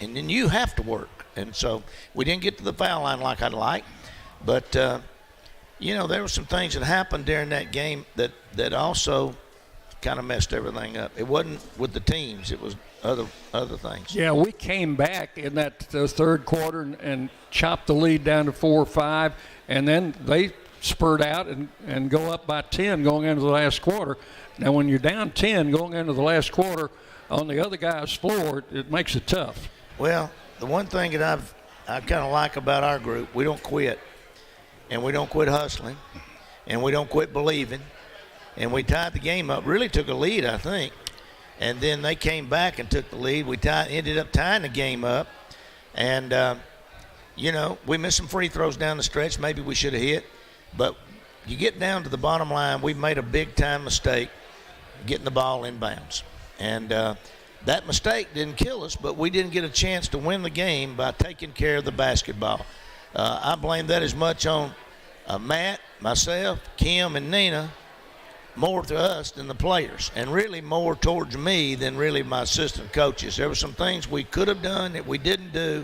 and then you have to work. And so we didn't get to the foul line like I'd like, but there were some things that happened during that game that also kind of messed everything up. It wasn't with the teams; it was other things. Yeah, we came back in that third quarter and chopped the lead down to 4 or 5, and then they spurred out and go up by 10 going into the last quarter. Now, when you're down 10 going into the last quarter on the other guy's floor, it makes it tough. Well, the one thing that I kind of like about our group, we don't quit, and we don't quit hustling, and we don't quit believing, and we tied the game up. Really took a lead, I think, and then they came back and took the lead. We ended up tying the game up, and we missed some free throws down the stretch. Maybe we should have hit, but you get down to the bottom line, we made a big-time mistake getting the ball inbounds. And that mistake didn't kill us, but we didn't get a chance to win the game by taking care of the basketball. I blame that as much on Matt, myself, Kim, and Nina, more to us than the players, and really more towards me than really my assistant coaches. There were some things we could have done that we didn't do,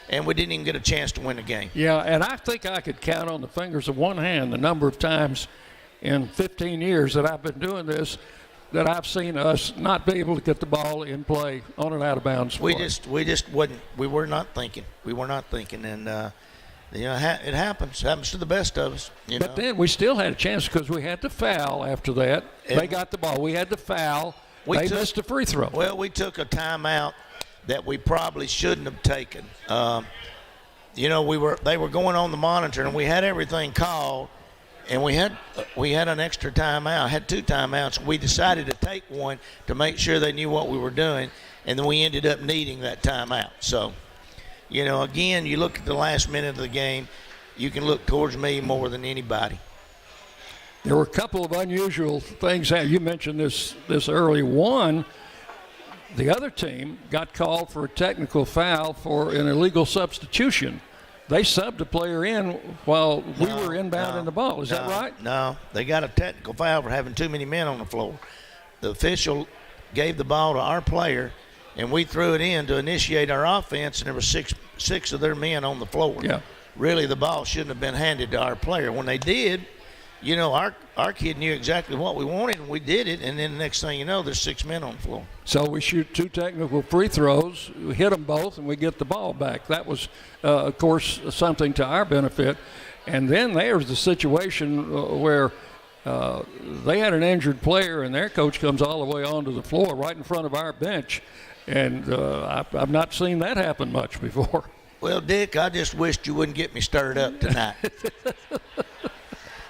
and we didn't even get a chance to win the game. Yeah, and I think I could count on the fingers of one hand the number of times in 15 years that I've been doing this that I've seen us not be able to get the ball in play on an out-of-bounds play. We were not thinking. And it happens. It happens to the best of us. But then we still had a chance because we had to foul after that. And they got the ball. We had to foul. They missed a free throw. Well, we took a timeout that we probably shouldn't have taken. They were going on the monitor, and we had everything called, and we had an extra timeout. Had 2 timeouts. We decided to take one to make sure they knew what we were doing, and then we ended up needing that timeout. So, again, you look at the last minute of the game, you can look towards me more than anybody. There were a couple of unusual things. You mentioned this early. One, the other team got called for a technical foul for an illegal substitution. They subbed a player in while we were inbounding the ball. Is that right? No, they got a technical foul for having too many men on the floor. The official gave the ball to our player, and we threw it in to initiate our offense, and there were six of their men on the floor. Yeah. Really, the ball shouldn't have been handed to our player. When they did, our kid knew exactly what we wanted, and we did it, and then the next thing you know, there's 6 men on the floor. So we shoot 2 technical free throws, we hit them both, and we get the ball back. That was, of course, something to our benefit. And then there's the situation where they had an injured player, and their coach comes all the way onto the floor right in front of our bench. And I've not seen that happen much before. Well, Dick, I just wished you wouldn't get me stirred up tonight.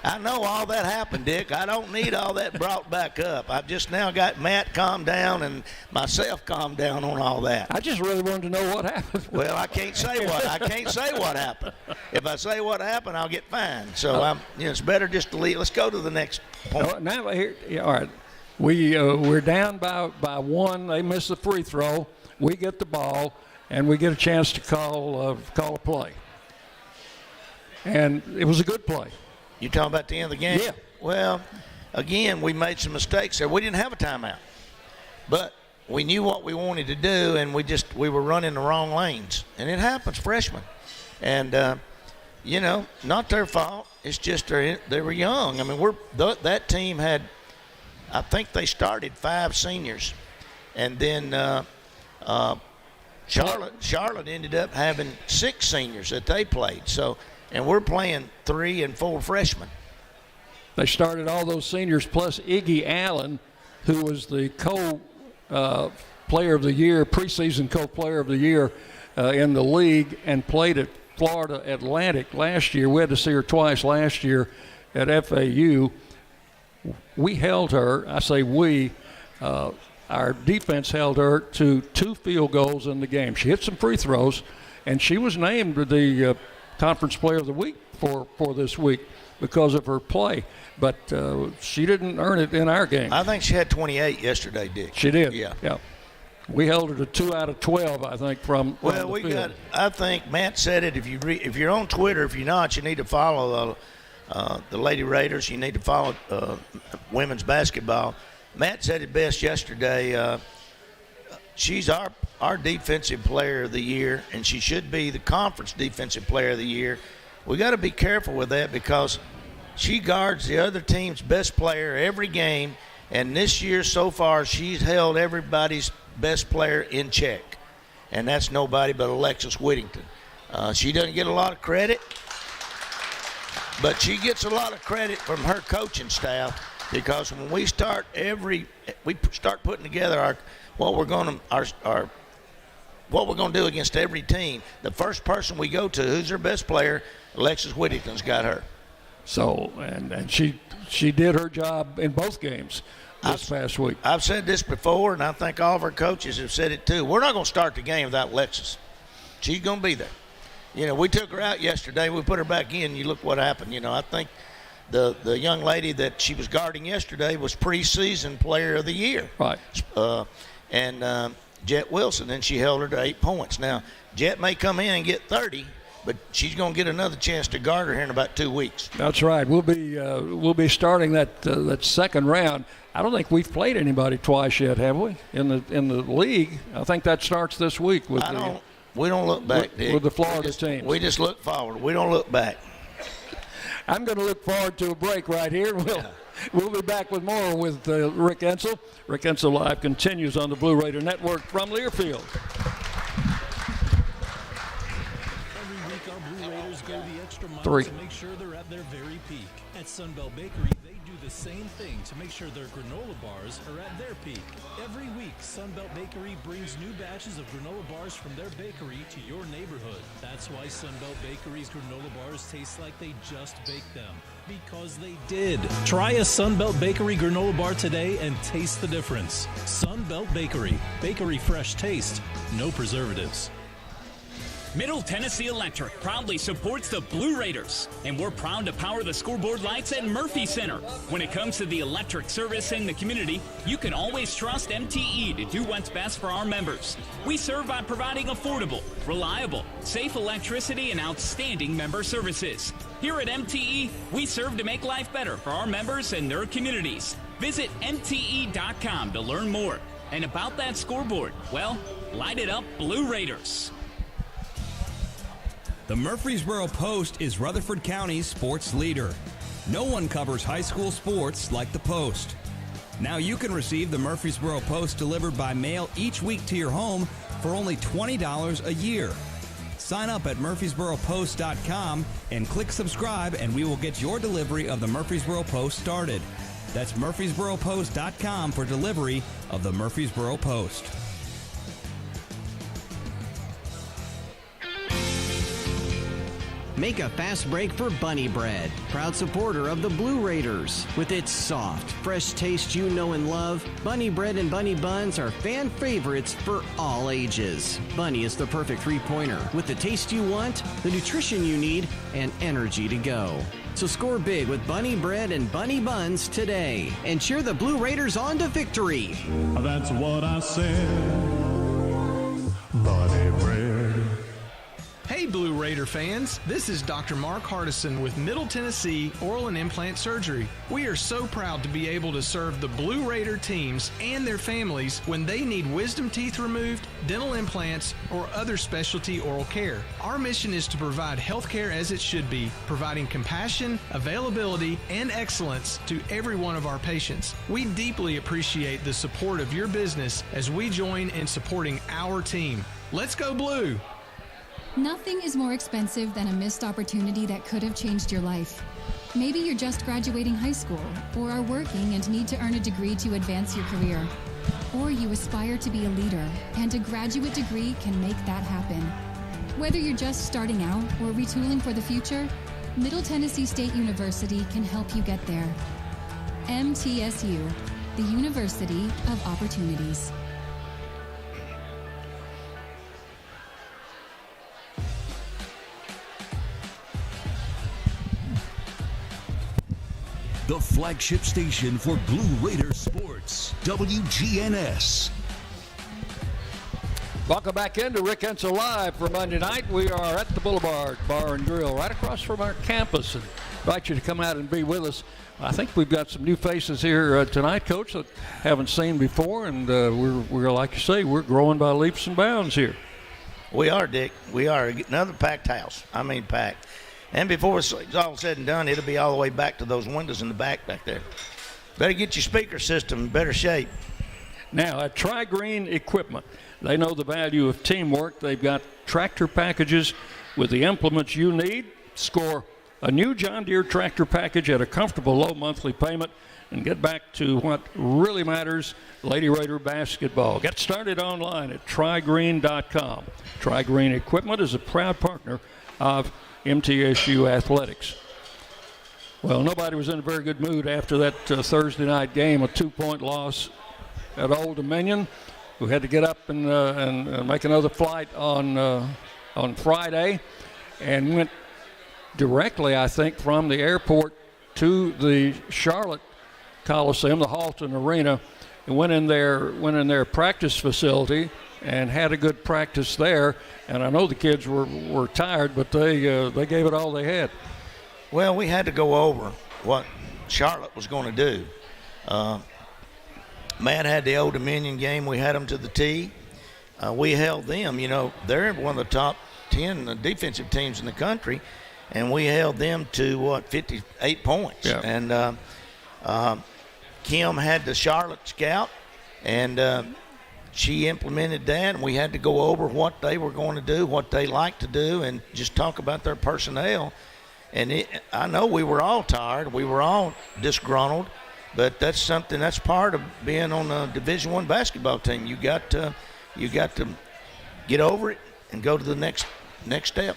I know all that happened, Dick. I don't need all that brought back up. I've just now got Matt calmed down and myself calmed down on all that. I just really wanted to know what happened. Well, I can't say what happened. If I say what happened, I'll get fined. So it's better just to leave. Let's go to the next point. Now here, all right. We're down by 1. They miss the free throw. We get the ball, and we get a chance to call a play. And it was a good play. You talking about the end of the game? Yeah. Well, again, we made some mistakes there. We didn't have a timeout, but we knew what we wanted to do, and we were running the wrong lanes, and it happens, freshmen, and not their fault. It's just they were young. I mean, that team had, I think they started 5 seniors, and then Charlotte ended up having 6 seniors that they played. So. And we're playing 3 and 4 freshmen. They started all those seniors plus Iggy Allen, who was the player of the year, preseason co-player of the year in the league, and played at Florida Atlantic last year. We had to see her twice last year at FAU. We held her. I say we. Our defense held her to 2 field goals in the game. She hit some free throws, and she was named the Conference Player of the Week for this week because of her play. But she didn't earn it in our game. I think she had 28 yesterday, Dick. She did. Yeah. We held her to 2 out of 12, I think, from the field. I think Matt said it. If you're on Twitter, if you're not, you need to follow the Lady Raiders. You need to follow women's basketball. Matt said it best yesterday. She's our our defensive player of the year, and she should be the conference defensive player of the year. We got to be careful with that because she guards the other team's best player every game, and this year so far she's held everybody's best player in check, and that's nobody but Alexis Whittington. She doesn't get a lot of credit, but she gets a lot of credit from her coaching staff because when we start putting together what we're going to do against every team. The first person we go to, who's their best player, Alexis Whittington's got her. So, and she did her job in both games this past week. I've said this before, and I think all of our coaches have said it too. We're not going to start the game without Alexis. She's going to be there. You know, we took her out yesterday. We put her back in. You look what happened. You know, I think the young lady that she was guarding yesterday was preseason player of the year. Right. Jet Wilson, and she held her to 8 points. Now, Jet may come in and get 30, but she's going to get another chance to guard her here in about 2 weeks. That's right. We'll be starting that second round. I don't think we've played anybody twice yet, have we? In the league, I think that starts this week with we don't look back, Dick. With the Florida teams. We just look forward. We don't look back. I'm going to look forward to a break right here. We'll be back with more with Rick Insell. Rick Insell Live continues on the Blue Raider Network from Learfield. Every week our Blue Raiders go the extra mile 3. to make sure they're at their very peak. At Sunbelt Bakery, they do the same thing to make sure their granola bars are at their peak. Every week, Sunbelt Bakery brings new batches of granola bars from their bakery to your neighborhood. That's why Sunbelt Bakery's granola bars taste like they just baked them. Because they did. Try a Sunbelt Bakery granola bar today and taste the difference. Sunbelt Bakery. Bakery fresh taste. No preservatives. Middle Tennessee Electric proudly supports the Blue Raiders, and we're proud to power the scoreboard lights at Murphy Center. When it comes to the electric service in the community, you can always trust MTE to do what's best for our members. We serve by providing affordable, reliable, safe electricity and outstanding member services. Here at MTE, we serve to make life better for our members and their communities. Visit MTE.com to learn more. And about that scoreboard, well, light it up, Blue Raiders. The Murfreesboro Post is Rutherford County's sports leader. No one covers high school sports like the Post. Now you can receive the Murfreesboro Post delivered by mail each week to your home for only $20 a year. Sign up at murfreesboropost.com and click subscribe, and we will get your delivery of the Murfreesboro Post started. That's murfreesboropost.com for delivery of the Murfreesboro Post. Make a fast break for Bunny Bread, proud supporter of the Blue Raiders. With its soft, fresh taste you know and love, Bunny Bread and Bunny Buns are fan favorites for all ages. Bunny is the perfect three-pointer with the taste you want, the nutrition you need, and energy to go. So score big with Bunny Bread and Bunny Buns today and cheer the Blue Raiders on to victory. That's what I said. Bunny bread. Hey Blue Raider fans, this is Dr. Mark Hardison with Middle Tennessee Oral and Implant Surgery. We are so proud to be able to serve the Blue Raider teams and their families when they need wisdom teeth removed, dental implants, or other specialty oral care. Our mission is to provide health care as it should be, providing compassion, availability, and excellence to every one of our patients. We deeply appreciate the support of your business as we join in supporting our team. Let's go Blue! Nothing is more expensive than a missed opportunity that could have changed your life. Maybe you're just graduating high school, or are working and need to earn a degree to advance your career. Or you aspire to be a leader, and a graduate degree can make that happen. Whether you're just starting out or retooling for the future, Middle Tennessee State University can help you get there. MTSU, the University of Opportunities. The flagship station for Blue Raider sports, WGNS. Welcome back into Rick Insell Live for Monday night. We are at the Boulevard Bar and Grill right across from our campus, and invite you to come out and be with us. I think we've got some new faces here tonight, Coach, that haven't seen before, and we're like you say, we're growing by leaps and bounds here. We are, Dick. We are. Another packed house. I mean packed. And before it's all said and done, it'll be all the way back to those windows in the back there. Better get your speaker system in better shape. Now, at Tri-Green Equipment, they know the value of teamwork. They've got tractor packages with the implements you need. Score a new John Deere tractor package at a comfortable low monthly payment and get back to what really matters, Lady Raider basketball. Get started online at trygreen.com. Tri-Green Equipment is a proud partner of MTSU Athletics. Well, nobody was in a very good mood after that Thursday night game, a 2-point loss at Old Dominion. We had to get up and make another flight on Friday, and went directly, I think, from the airport to the Charlotte Coliseum, the Halton Arena, and went in their practice facility and had a good practice there. And I know the kids were tired, but they gave it all they had. Well, we had to go over what Charlotte was going to do. Matt had the Old Dominion game. We had them to the tee. We held them. You know, they're one of the top 10 defensive teams in the country, and we held them to, 58 points. Yeah. And Kim had the Charlotte scout, and she implemented that, and we had to go over what they were going to do, what they like to do, and just talk about their personnel. And I know we were all tired. We were all disgruntled. But that's something that's part of being on a Division I basketball team. You got to get over it and go to the next step.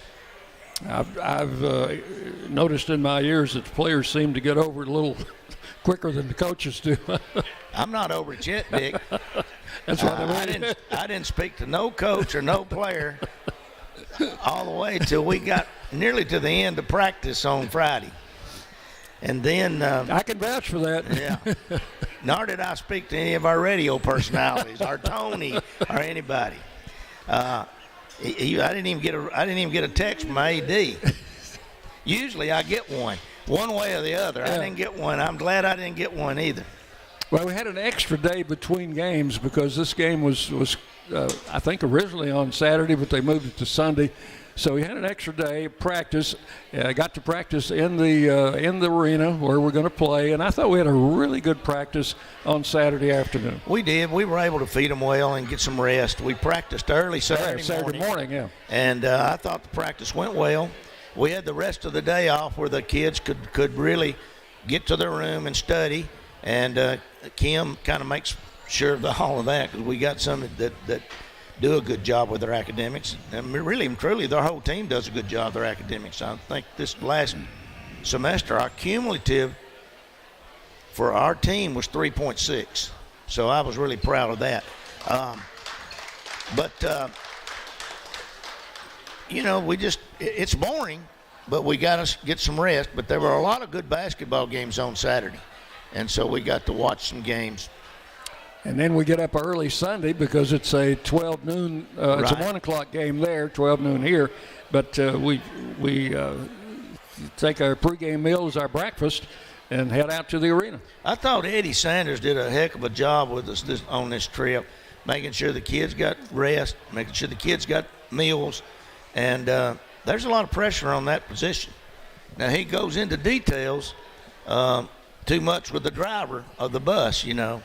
I've noticed in my years that the players seem to get over it a little quicker than the coaches do. I'm not over it yet, Dick. That's what I mean. I didn't speak to no coach or no player all the way till we got nearly to the end of practice on Friday. And then I can vouch for that. Yeah. Nor did I speak to any of our radio personalities, or Tony, or anybody. I didn't even get a text from my AD. Usually I get one way or the other. Yeah. I didn't get one. I'm glad I didn't get one either. Well, we had an extra day between games because this game was I think originally on Saturday, but they moved it to Sunday. So we had an extra day of practice. I got to practice in the arena where we're going to play, and I thought we had a really good practice on Saturday afternoon. We did. We were able to feed them well and get some rest. We practiced early Saturday morning. Yeah. And I thought the practice went well. We had the rest of the day off where the kids could really get to their room and study. And Kim kind of makes sure of all of that, because we got some that do a good job with their academics. And really and truly, their whole team does a good job with their academics. I think this last semester, our cumulative for our team was 3.6. So I was really proud of that. It's boring, but we got to get some rest. But there were a lot of good basketball games on Saturday. And so we got to watch some games. And then we get up early Sunday because it's a 12 noon, it's a 1 o'clock game there, 12 noon here. But we take our pregame meal as our breakfast and head out to the arena. I thought Eddie Sanders did a heck of a job with us on this trip, making sure the kids got rest, making sure the kids got meals. And there's a lot of pressure on that position. Now, he goes into details too much with the driver of the bus, you know.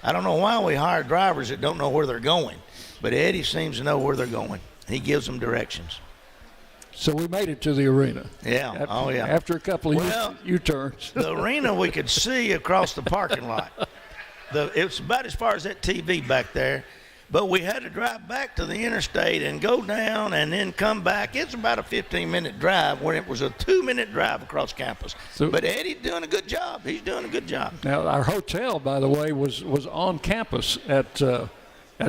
I don't know why we hire drivers that don't know where they're going, but Eddie seems to know where they're going. He gives them directions. So we made it to the arena. Yeah. After a couple of U-turns. The arena we could see across the parking lot. It was about as far as that TV back there, but we had to drive back to the interstate and go down and then come back. It's about a 15-minute drive when it was a 2-minute drive across campus. But Eddie's doing a good job. He's doing a good job. Now, our hotel, by the way, was on campus at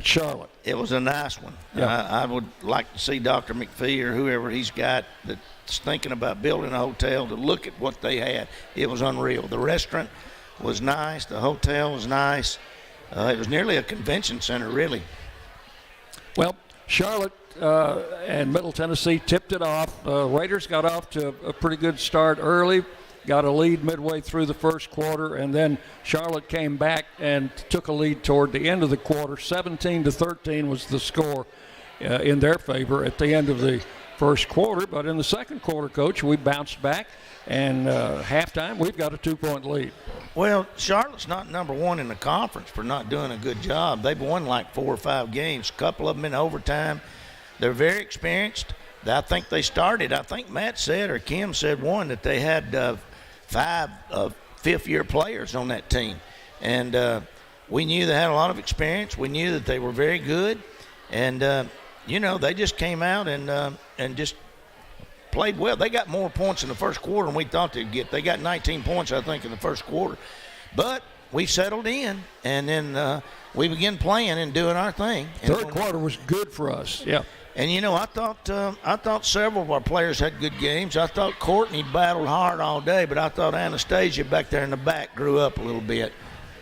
Charlotte. It was a nice one. Yeah. I would like to see Dr. McPhee or whoever he's got that's thinking about building a hotel to look at what they had. It was unreal. The restaurant was nice. The hotel was nice. It was nearly a convention center, really. Well, Charlotte and Middle Tennessee tipped it off. Raiders got off to a pretty good start early, got a lead midway through the first quarter, and then Charlotte came back and took a lead toward the end of the quarter. 17-13 was the score in their favor at the end of the first quarter. But in the second quarter, Coach, we bounced back, and halftime we've got a 2-point lead. Well, Charlotte's not number one in the conference for not doing a good job. They've won like 4 or 5 games, a couple of them in overtime. They're very experienced. I think they started, I think Matt said or Kim said that they had 5 fifth-year players on that team. And we knew they had a lot of experience. We knew that they were very good. And, they just came out and just played well. They got more points in the first quarter than we thought they'd get. They got 19 points, I think, in the first quarter. But we settled in, and then we began playing and doing our thing. Third quarter was good for us. Yeah. And, I thought several of our players had good games. I thought Courtney battled hard all day, but I thought Anastasia back there in the back grew up a little bit.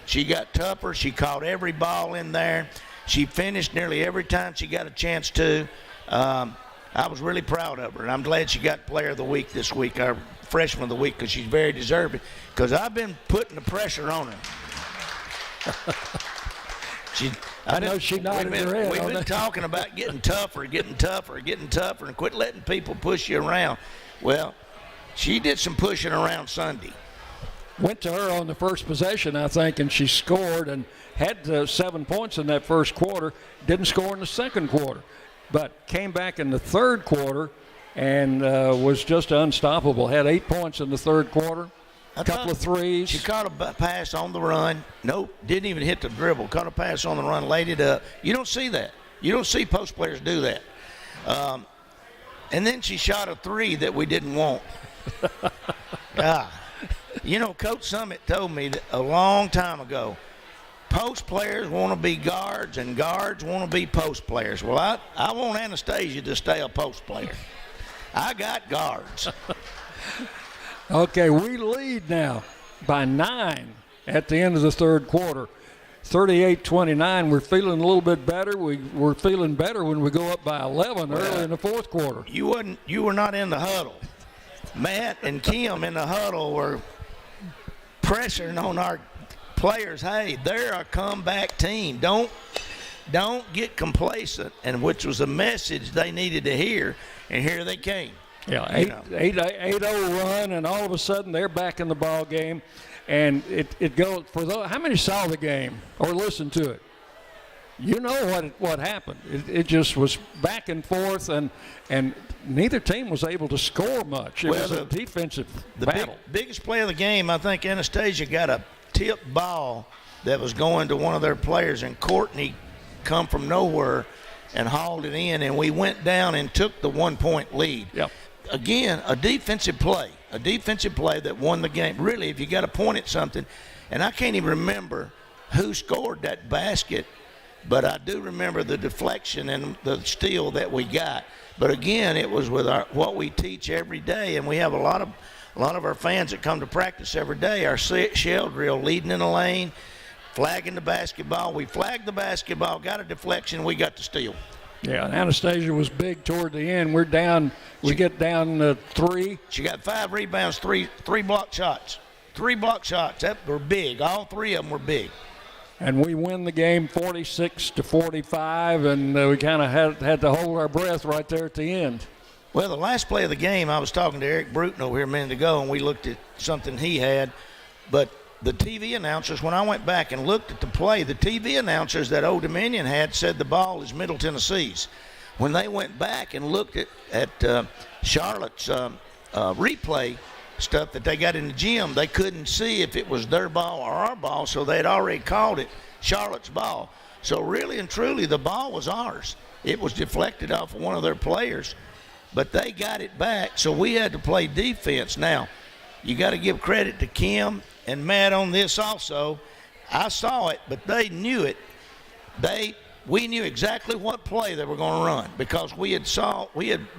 She got tougher. She caught every ball in there. She finished nearly every time she got a chance to. I was really proud of her, and I'm glad she got Player of the Week this week, our Freshman of the Week, because she's very deserving, because I've been putting the pressure on her. I know she nodded her head. We've been talking about getting tougher, and quit letting people push you around. Well, she did some pushing around Sunday. Went to her on the first possession, I think, and she scored and had 7 points in that first quarter. Didn't score in the second quarter, but came back in the third quarter and was just unstoppable. Had 8 points in the third quarter. A couple of threes. She caught a pass on the run. Nope, didn't even hit the dribble. Caught a pass on the run, laid it up. You don't see that. You don't see post players do that. And then she shot a 3 that we didn't want. Coach Summit told me that a long time ago, post players want to be guards and guards want to be post players. Well, I want Anastasia to stay a post player. I got guards. Okay, we lead now by 9 at the end of the third quarter. 38-29, we're feeling a little bit better. We're feeling better when we go up by 11 early in the fourth quarter. You were not in the huddle. Matt and Kim in the huddle were pressuring on our players. Hey, they're a comeback team. Don't get complacent, and which was a message they needed to hear, and here they came. Yeah, 8-0 run, and all of a sudden they're back in the ball game, and it goes for those. How many saw the game or listened to it? You know what happened. It just was back and forth, and neither team was able to score much. It was a defensive battle. Biggest play of the game, I think Anastasia got a tip ball that was going to one of their players, and Courtney come from nowhere and hauled it in, and we went down and took the 1-point lead. Yep. Again, a defensive play that won the game. Really, if you got to point at something, and I can't even remember who scored that basket, but I do remember the deflection and the steal that we got. But again, it was with what we teach every day, and we have a lot of our fans that come to practice every day. Our shell drill, leading in the lane, flagging the basketball. We flagged the basketball, got a deflection, we got the steal. Yeah, and Anastasia was big toward the end. We're down. We get down 3. She got 5 rebounds, three block shots. 3 block shots. That were big. All 3 of them were big. And we win the game 46-45, and we kind of had to hold our breath right there at the end. Well, the last play of the game, I was talking to Eric Bruton over here a minute ago, and we looked at something he had. But the TV announcers, when I went back and looked at the play, the TV announcers that Old Dominion had said the ball is Middle Tennessee's. When they went back and looked at Charlotte's replay stuff that they got in the gym, they couldn't see if it was their ball or our ball, so they'd already called it Charlotte's ball. So really and truly, the ball was ours. It was deflected off of one of their players, but they got it back, so we had to play defense. Now, you got to give credit to Kim and Matt on this also. I saw it, but they knew it. We knew exactly what play they were going to run because we had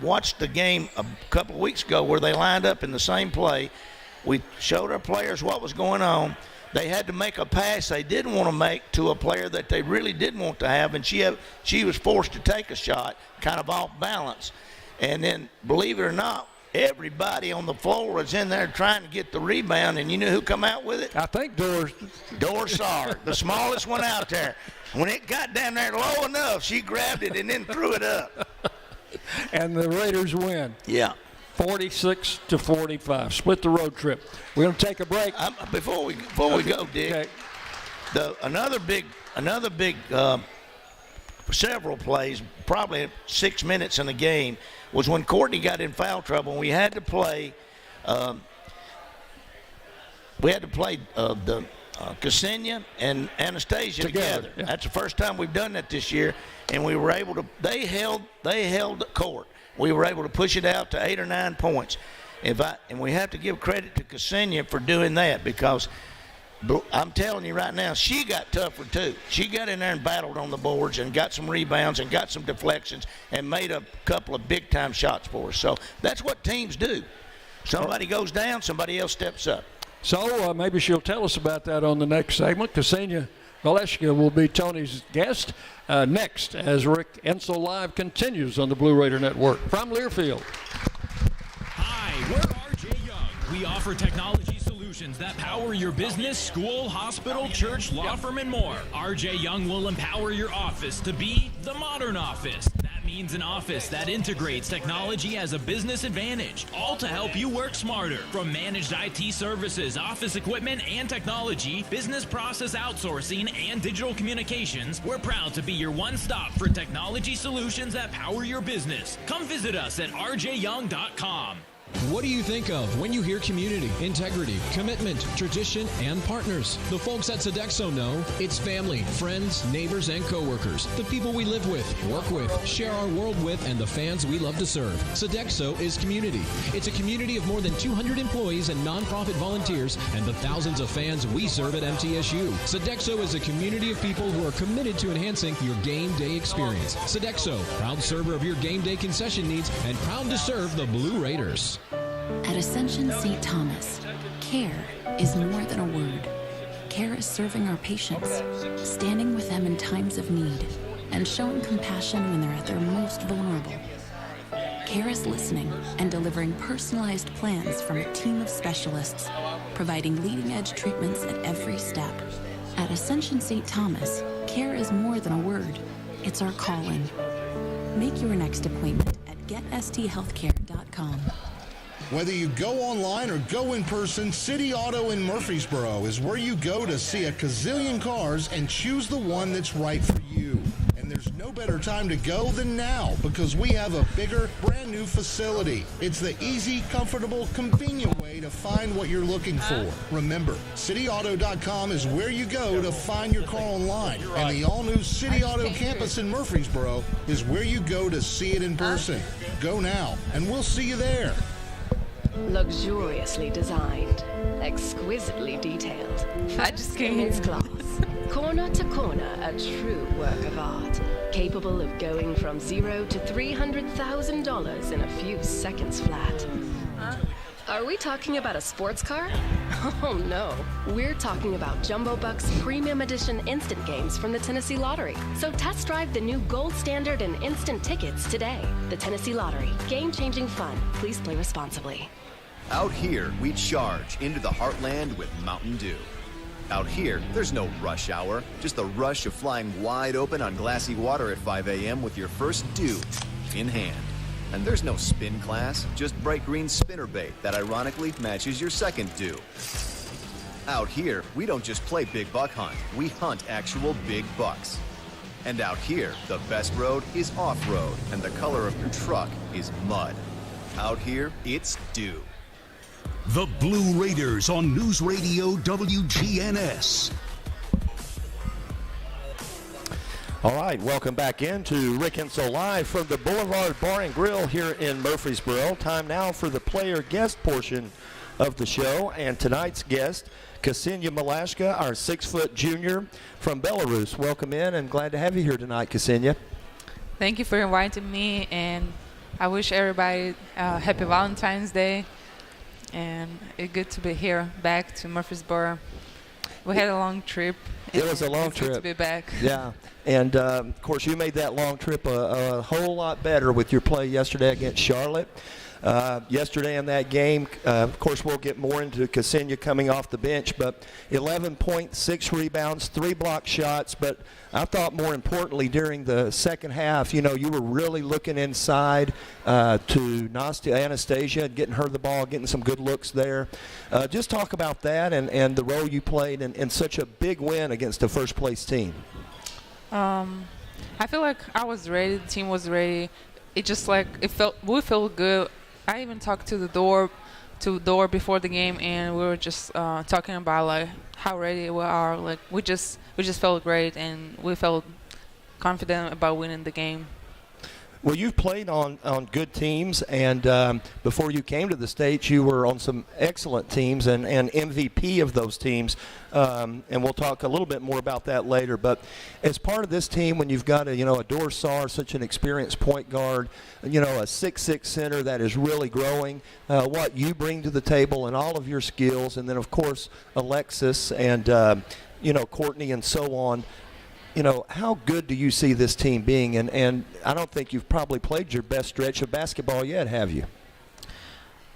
watched the game a couple of weeks ago where they lined up in the same play. We showed our players what was going on. they had to make a pass they didn't want to make to a player that they really didn't want to have, and she was forced to take a shot, kind of off balance. And then, believe it or not, everybody on the floor was in there trying to get the rebound, and you know who come out with it? I think Dorsar, the smallest one out there. When it got down there low enough, she grabbed it and then threw it up. And the Raiders win. Yeah. 46-45. Split the road trip. We're going to take a break. Before we go, Dick, okay. Another big several plays, probably 6 minutes in the game, was when Courtney got in foul trouble and we had to play Ksenia and Anastasia together. Yeah. That's the first time we've done that this year, and we were able to. They held the court. We were able to push it out to 8 or 9 points. And we have to give credit to Ksenia for doing that, because I'm telling you right now, she got tougher too. She got in there and battled on the boards and got some rebounds and got some deflections and made a couple of big-time shots for us. So that's what teams do. Somebody goes down, somebody else steps up. So maybe she'll tell us about that on the next segment. Ksenia Malashka will be Tony's guest next as Rick Insell Live continues on the Blue Raider Network. From Learfield. Hi, we're RJ Young. We offer technology solutions that power your business, school, hospital, church, law firm, and more. RJ Young will empower your office to be the modern office. That means an office that integrates technology as a business advantage, all to help you work smarter. From managed IT services, office equipment, and technology, business process outsourcing, and digital communications, we're proud to be your one-stop for technology solutions that power your business. Come visit us at rjyoung.com. What do you think of when you hear community, integrity, commitment, tradition, and partners? The folks at Sodexo know it's family, friends, neighbors, and coworkers. The people we live with, work with, share our world with, and the fans we love to serve. Sodexo is community. It's a community of more than 200 employees and nonprofit volunteers and the thousands of fans we serve at MTSU. Sodexo is a community of people who are committed to enhancing your game day experience. Sodexo, proud server of your game day concession needs and proud to serve the Blue Raiders. At Ascension St. Thomas, care is more than a word. Care is serving our patients, standing with them in times of need, and showing compassion when they're at their most vulnerable. Care is listening and delivering personalized plans from a team of specialists, providing leading-edge treatments at every step. At Ascension St. Thomas, care is more than a word. It's our calling. Make your next appointment at getsthealthcare.com. Whether you go online or go in person, City Auto in Murfreesboro is where you go to see a gazillion cars and choose the one that's right for you. And there's no better time to go than now, because we have a bigger, brand new facility. It's the easy, comfortable, convenient way to find what you're looking for. Remember, cityauto.com is where you go to find your car online. And the all-new City Auto campus in Murfreesboro is where you go to see it in person. Go now, and we'll see you there. Luxuriously designed, exquisitely detailed. I just came in class. Corner to corner, a true work of art, capable of going from $0 to $300,000 in a few seconds flat. Are we talking about a sports car? Oh no, we're talking about Jumbo Bucks Premium Edition instant games from the Tennessee Lottery. So test drive the new gold standard and instant tickets today. The Tennessee Lottery, game-changing fun. Please play responsibly. Out here, we charge into the heartland with Mountain Dew. Out here, there's no rush hour, just the rush of flying wide open on glassy water at 5 a.m. with your first Dew in hand. And there's no spin class, just bright green spinnerbait that ironically matches your second Dew. Out here, we don't just play big buck hunt, we hunt actual big bucks. And out here, the best road is off-road, and the color of your truck is mud. Out here, it's Dew. The Blue Raiders on News Radio WGNS. All right, welcome back into Rick Insell Live from the Boulevard Bar and Grill here in Murfreesboro. Time now for the player guest portion of the show. And tonight's guest, Ksenia Malashka, our 6-foot junior from Belarus. Welcome in, and glad to have you here tonight, Ksenia. Thank you for inviting me, and I wish everybody happy Valentine's Day. And it's good to be here, back to Murfreesboro. We had a long trip. It was a long it's good trip. to be back. Yeah, and of course you made that long trip a whole lot better with your play yesterday against Charlotte. Yesterday in that game, of course we'll get more into Ksenia coming off the bench, but 11.6 rebounds, 3 block shots, but I thought more importantly during the second half, you were really looking inside to Anastasia and getting her the ball, getting some good looks there. Just talk about that and the role you played in such a big win against a first place team. I feel like I was ready, the team was ready. It just we felt good. I even talked to the door before the game, and we were just talking about like how ready we are. Like we just felt great, and we felt confident about winning the game. Well, you've played on good teams, and before you came to the States, you were on some excellent teams and MVP of those teams. And we'll talk a little bit more about that later. But as part of this team, when you've got a Dorsar, such an experienced point guard, a 6'6" center that is really growing, what you bring to the table and all of your skills, and then of course Alexis and Courtney and so on. How good do you see this team being? And I don't think you've probably played your best stretch of basketball yet, have you?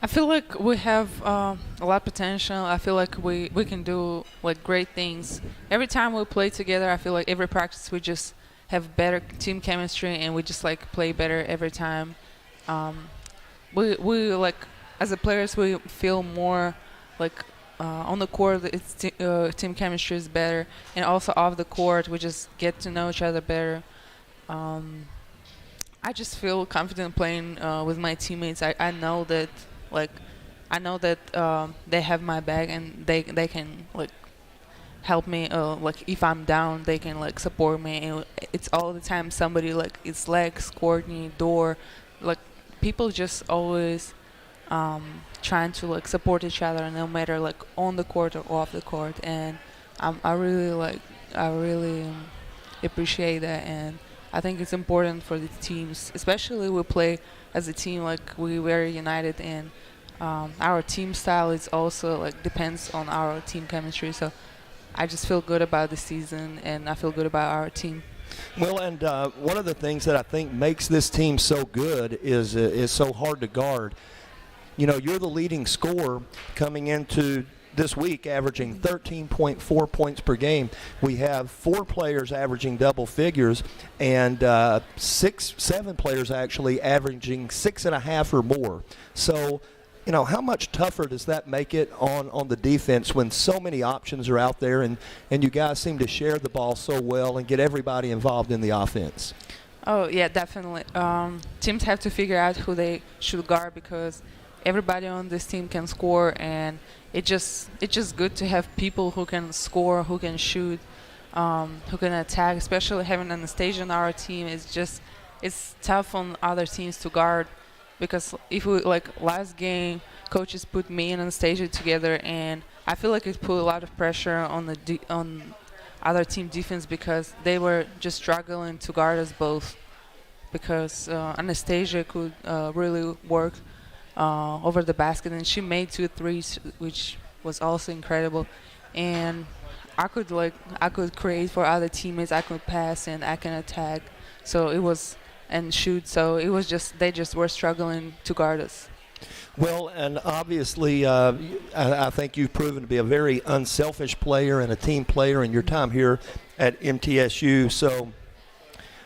I feel like we have a lot of potential. I feel like we can do like great things. Every time we play together, I feel like every practice we just have better team chemistry and we just like play better every time. We like as a players we feel more like on the court it's team chemistry is better, and also off the court we just get to know each other better. I just feel confident playing with my teammates. I know that they have my back and they can like help me. Like if I'm down, they can like support me. And it's all the time somebody like it's Lex, Courtney, Door, like people just always trying to like support each other, no matter like on the court or off the court. And I really appreciate that, and I think it's important for the teams, especially we play as a team, like we very united, and our team style is also like depends on our team chemistry. So I just feel good about the season, and I feel good about our team. Well, and one of the things that I think makes this team so good is so hard to guard. You're the leading scorer coming into this week, averaging 13.4 points per game. We have 4 players averaging double figures, and 7 players actually averaging 6.5 or more. So, how much tougher does that make it on the defense when so many options are out there, and you guys seem to share the ball so well and get everybody involved in the offense? Oh yeah, definitely. Teams have to figure out who they should guard, because everybody on this team can score, and it's just good to have people who can score, who can shoot, who can attack. Especially having Anastasia on our team it's tough on other teams to guard, because if we like last game, coaches put me and Anastasia together, and I feel like it put a lot of pressure on on other team defense, because they were just struggling to guard us both, because Anastasia could really work over the basket, and she made 2 threes, which was also incredible. And I could create for other teammates. I could pass and I can attack. So it was and shoot. So it was just they just were struggling to guard us. Well, and obviously, I think you've proven to be a very unselfish player and a team player in your time here at MTSU. So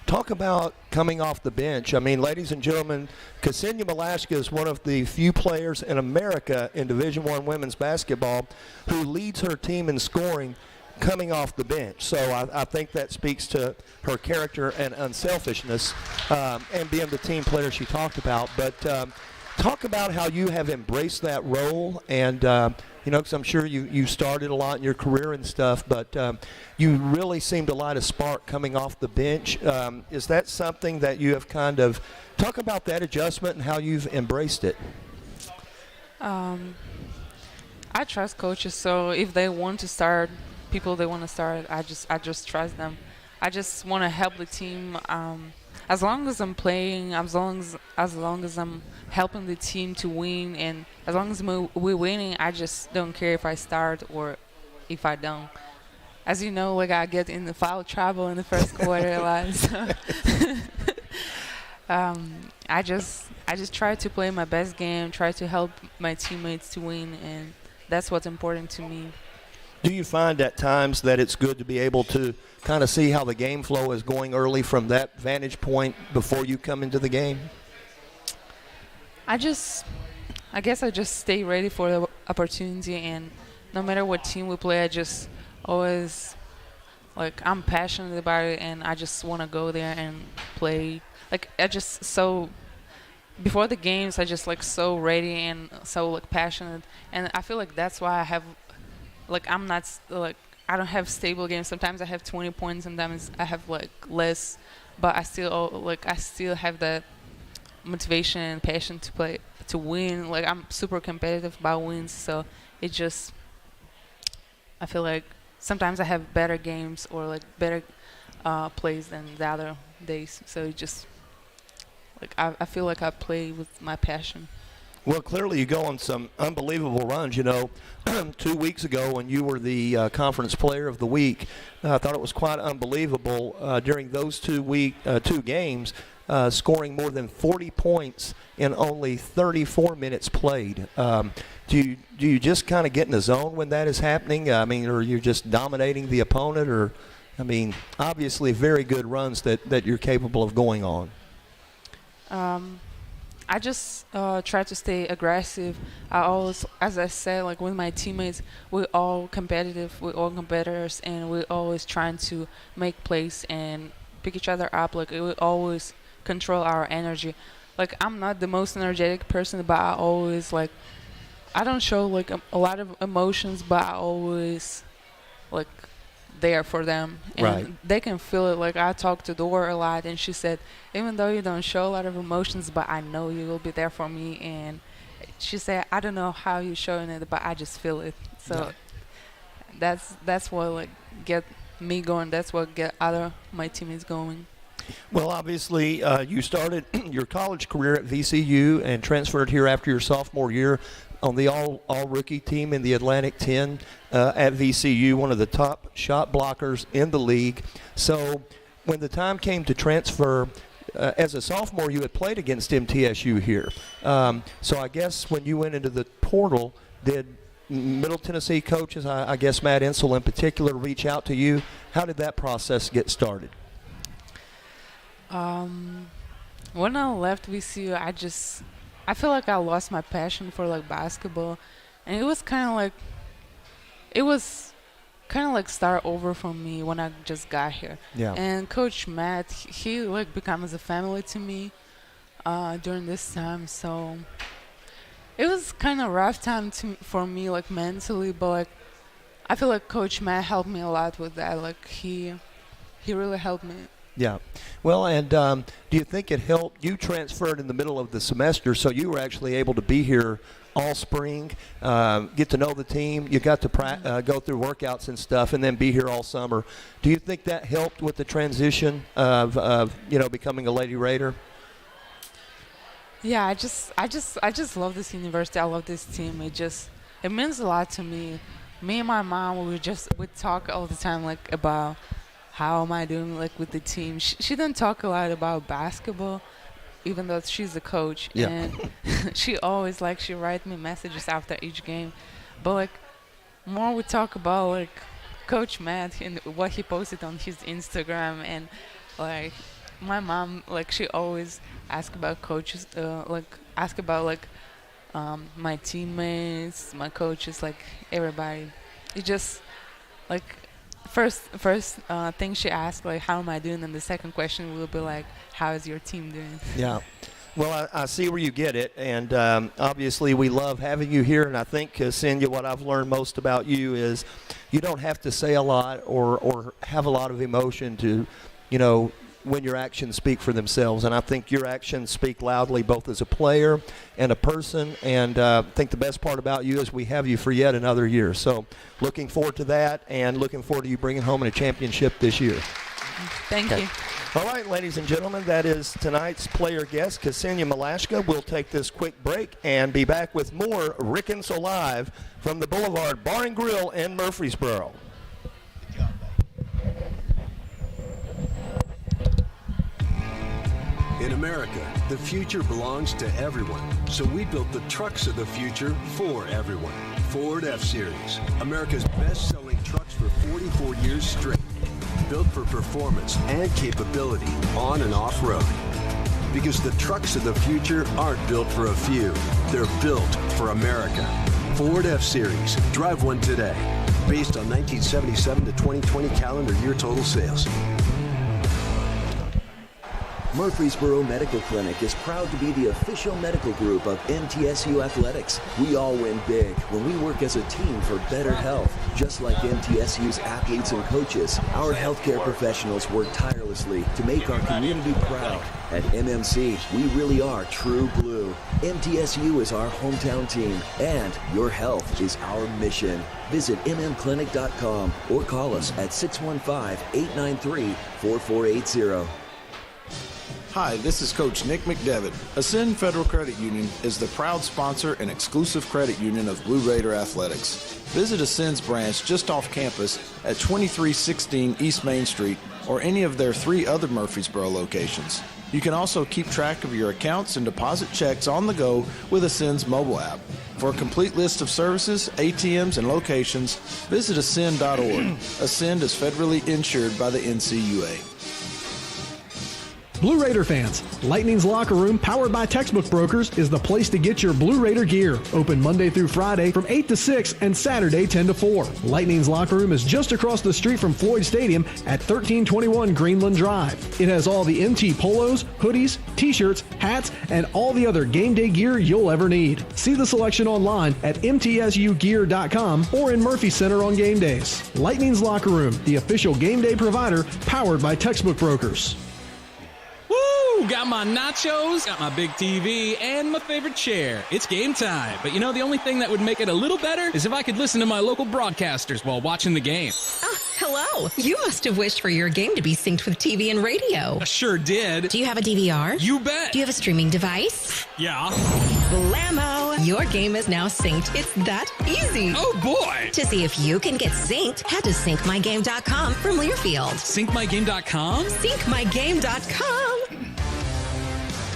talk about coming off the bench. I mean, ladies and gentlemen, Ksenia Malashka is one of the few players in America in Division I women's basketball who leads her team in scoring coming off the bench. So I think that speaks to her character and unselfishness, and being the team player she talked about. But talk about how you have embraced that role, and because I'm sure you started a lot in your career and stuff, but you really seem to light a spark coming off the bench. Is that something that you have kind of talk about that adjustment and how you've embraced it? I trust coaches, so if they want to start people they want to start, I just trust them. I just want to help the team. As long as I'm playing, as long as I'm helping the team to win, and as long as we're winning, I just don't care if I start or if I don't. As you know, like I get in the foul trouble in the first quarter a lot. So I just try to play my best game, try to help my teammates to win, and that's what's important to me. Do you find at times that it's good to be able to kind of see how the game flow is going early from that vantage point before you come into the game? I guess I just stay ready for the opportunity, and no matter what team we play, I just always, like, I'm passionate about it, and I just want to go there and play. Like, before the games, I just, like, so ready and so, like, passionate, and I feel like that's why I have, like, I don't have stable games. Sometimes I have 20 points, sometimes I have, like, less, but I still have that motivation and passion to play, to win. Like, I'm super competitive about wins, so I feel like sometimes I have better games or, like, better plays than the other days. So it just, like, I feel like I play with my passion. Well, clearly you go on some unbelievable runs. 2 weeks ago when you were the conference player of the week, I thought it was quite unbelievable during those 2 games, scoring more than 40 points in only 34 minutes played. Do you just kind of get in the zone when that is happening? I mean, or you're just dominating the opponent? Or, I mean, obviously very good runs that you're capable of going on. I just try to stay aggressive. I always, as I said, like with my teammates, we're all competitive, we're all competitors, and we're always trying to make plays and pick each other up. Like, we always control our energy. Like, I'm not the most energetic person, but I always, like, I don't show, like, a lot of emotions, but I always, like, there for them, and right. They can feel it. Like, I talked to Dora a lot, and she said, even though you don't show a lot of emotions, but I know you will be there for me. And she said, I don't know how you're showing it, but I just feel it. So yeah. That's what, like, get me going. That's what get my teammates going. Well, obviously, you started your college career at VCU and transferred here after your sophomore year on the all-rookie team in the Atlantic 10 at VCU, one of the top shot blockers in the league. So when the time came to transfer, as a sophomore, you had played against MTSU here. So I guess when you went into the portal, did Middle Tennessee coaches, I guess Matt Insell in particular, reach out to you? How did that process get started? When I left VCU, I feel like I lost my passion for, like, basketball, and it was kind of like start over for me when I just got here. Yeah. And Coach Matt, he like becomes a family to me during this time. So it was kind of rough time for me, like, mentally, but, like, I feel like Coach Matt helped me a lot with that. Like, he really helped me. Yeah. Well, and do you think it helped? You transferred in the middle of the semester, so you were actually able to be here all spring, get to know the team. You got to go through workouts and stuff, and then be here all summer. Do you think that helped with the transition of becoming a Lady Raider? Yeah, I just love this university. I love this team. It means a lot to me. Me and my mom, we talk all the time, like, about how am I doing, like, with the team. She didn't talk a lot about basketball, even though she's a coach. Yeah. And she always, like, she write me messages after each game. But, like, more we talk about, like, Coach Matt and what he posted on his Instagram. And, like, my mom, like, she always ask about coaches, ask about, like, my teammates, my coaches, like, everybody. It just, like, first thing she asked, like, how am I doing, and the second question will be like, how is your team doing? Yeah. Well, I see where you get it, and obviously we love having you here, and I think, Senya, what I've learned most about you is you don't have to say a lot or have a lot of emotion to, when your actions speak for themselves. And I think your actions speak loudly both as a player and a person. And I think the best part about you is we have you for yet another year. So looking forward to that, and looking forward to you bringing home a championship this year. Thank you. All right, ladies and gentlemen, that is tonight's player guest, Ksenia Malashka. We'll take this quick break and be back with more Rick Insell Live from the Boulevard Bar and Grill in Murfreesboro. In America, the future belongs to everyone. So we built the trucks of the future for everyone. Ford F-Series, America's best-selling trucks for 44 years straight. Built for performance and capability on and off-road. Because the trucks of the future aren't built for a few. They're built for America. Ford F-Series. Drive one today. Based on 1977 to 2020 calendar year total sales. Murfreesboro Medical Clinic is proud to be the official medical group of MTSU Athletics. We all win big when we work as a team for better health. Just like MTSU's athletes and coaches, our healthcare professionals work tirelessly to make our community proud. At MMC, we really are true blue. MTSU is our hometown team, and your health is our mission. Visit mmclinic.com or call us at 615-893-4480. Hi, this is Coach Nick McDevitt. Ascend Federal Credit Union is the proud sponsor and exclusive credit union of Blue Raider Athletics. Visit Ascend's branch just off campus at 2316 East Main Street or any of their 3 other Murfreesboro locations. You can also keep track of your accounts and deposit checks on the go with Ascend's mobile app. For a complete list of services, ATMs, and locations, visit ascend.org. Ascend is federally insured by the NCUA. Blue Raider fans, Lightning's Locker Room, powered by Textbook Brokers, is the place to get your Blue Raider gear. Open Monday through Friday from 8 to 6 and Saturday 10 to 4. Lightning's Locker Room is just across the street from Floyd Stadium at 1321 Greenland Drive. It has all the MT polos, hoodies, t-shirts, hats, and all the other game day gear you'll ever need. See the selection online at mtsugear.com or in Murphy Center on game days. Lightning's Locker Room, the official game day provider, powered by Textbook Brokers. Woo! Got my nachos, got my big TV, and my favorite chair. It's game time. But you know, the only thing that would make it a little better is if I could listen to my local broadcasters while watching the game. Hello. You must have wished for your game to be synced with TV and radio. I sure did. Do you have a DVR? You bet. Do you have a streaming device? Yeah. Blammo! Your game is now synced. It's that easy. Oh, boy. To see if you can get synced, head to syncmygame.com from Learfield. Syncmygame.com? Syncmygame.com.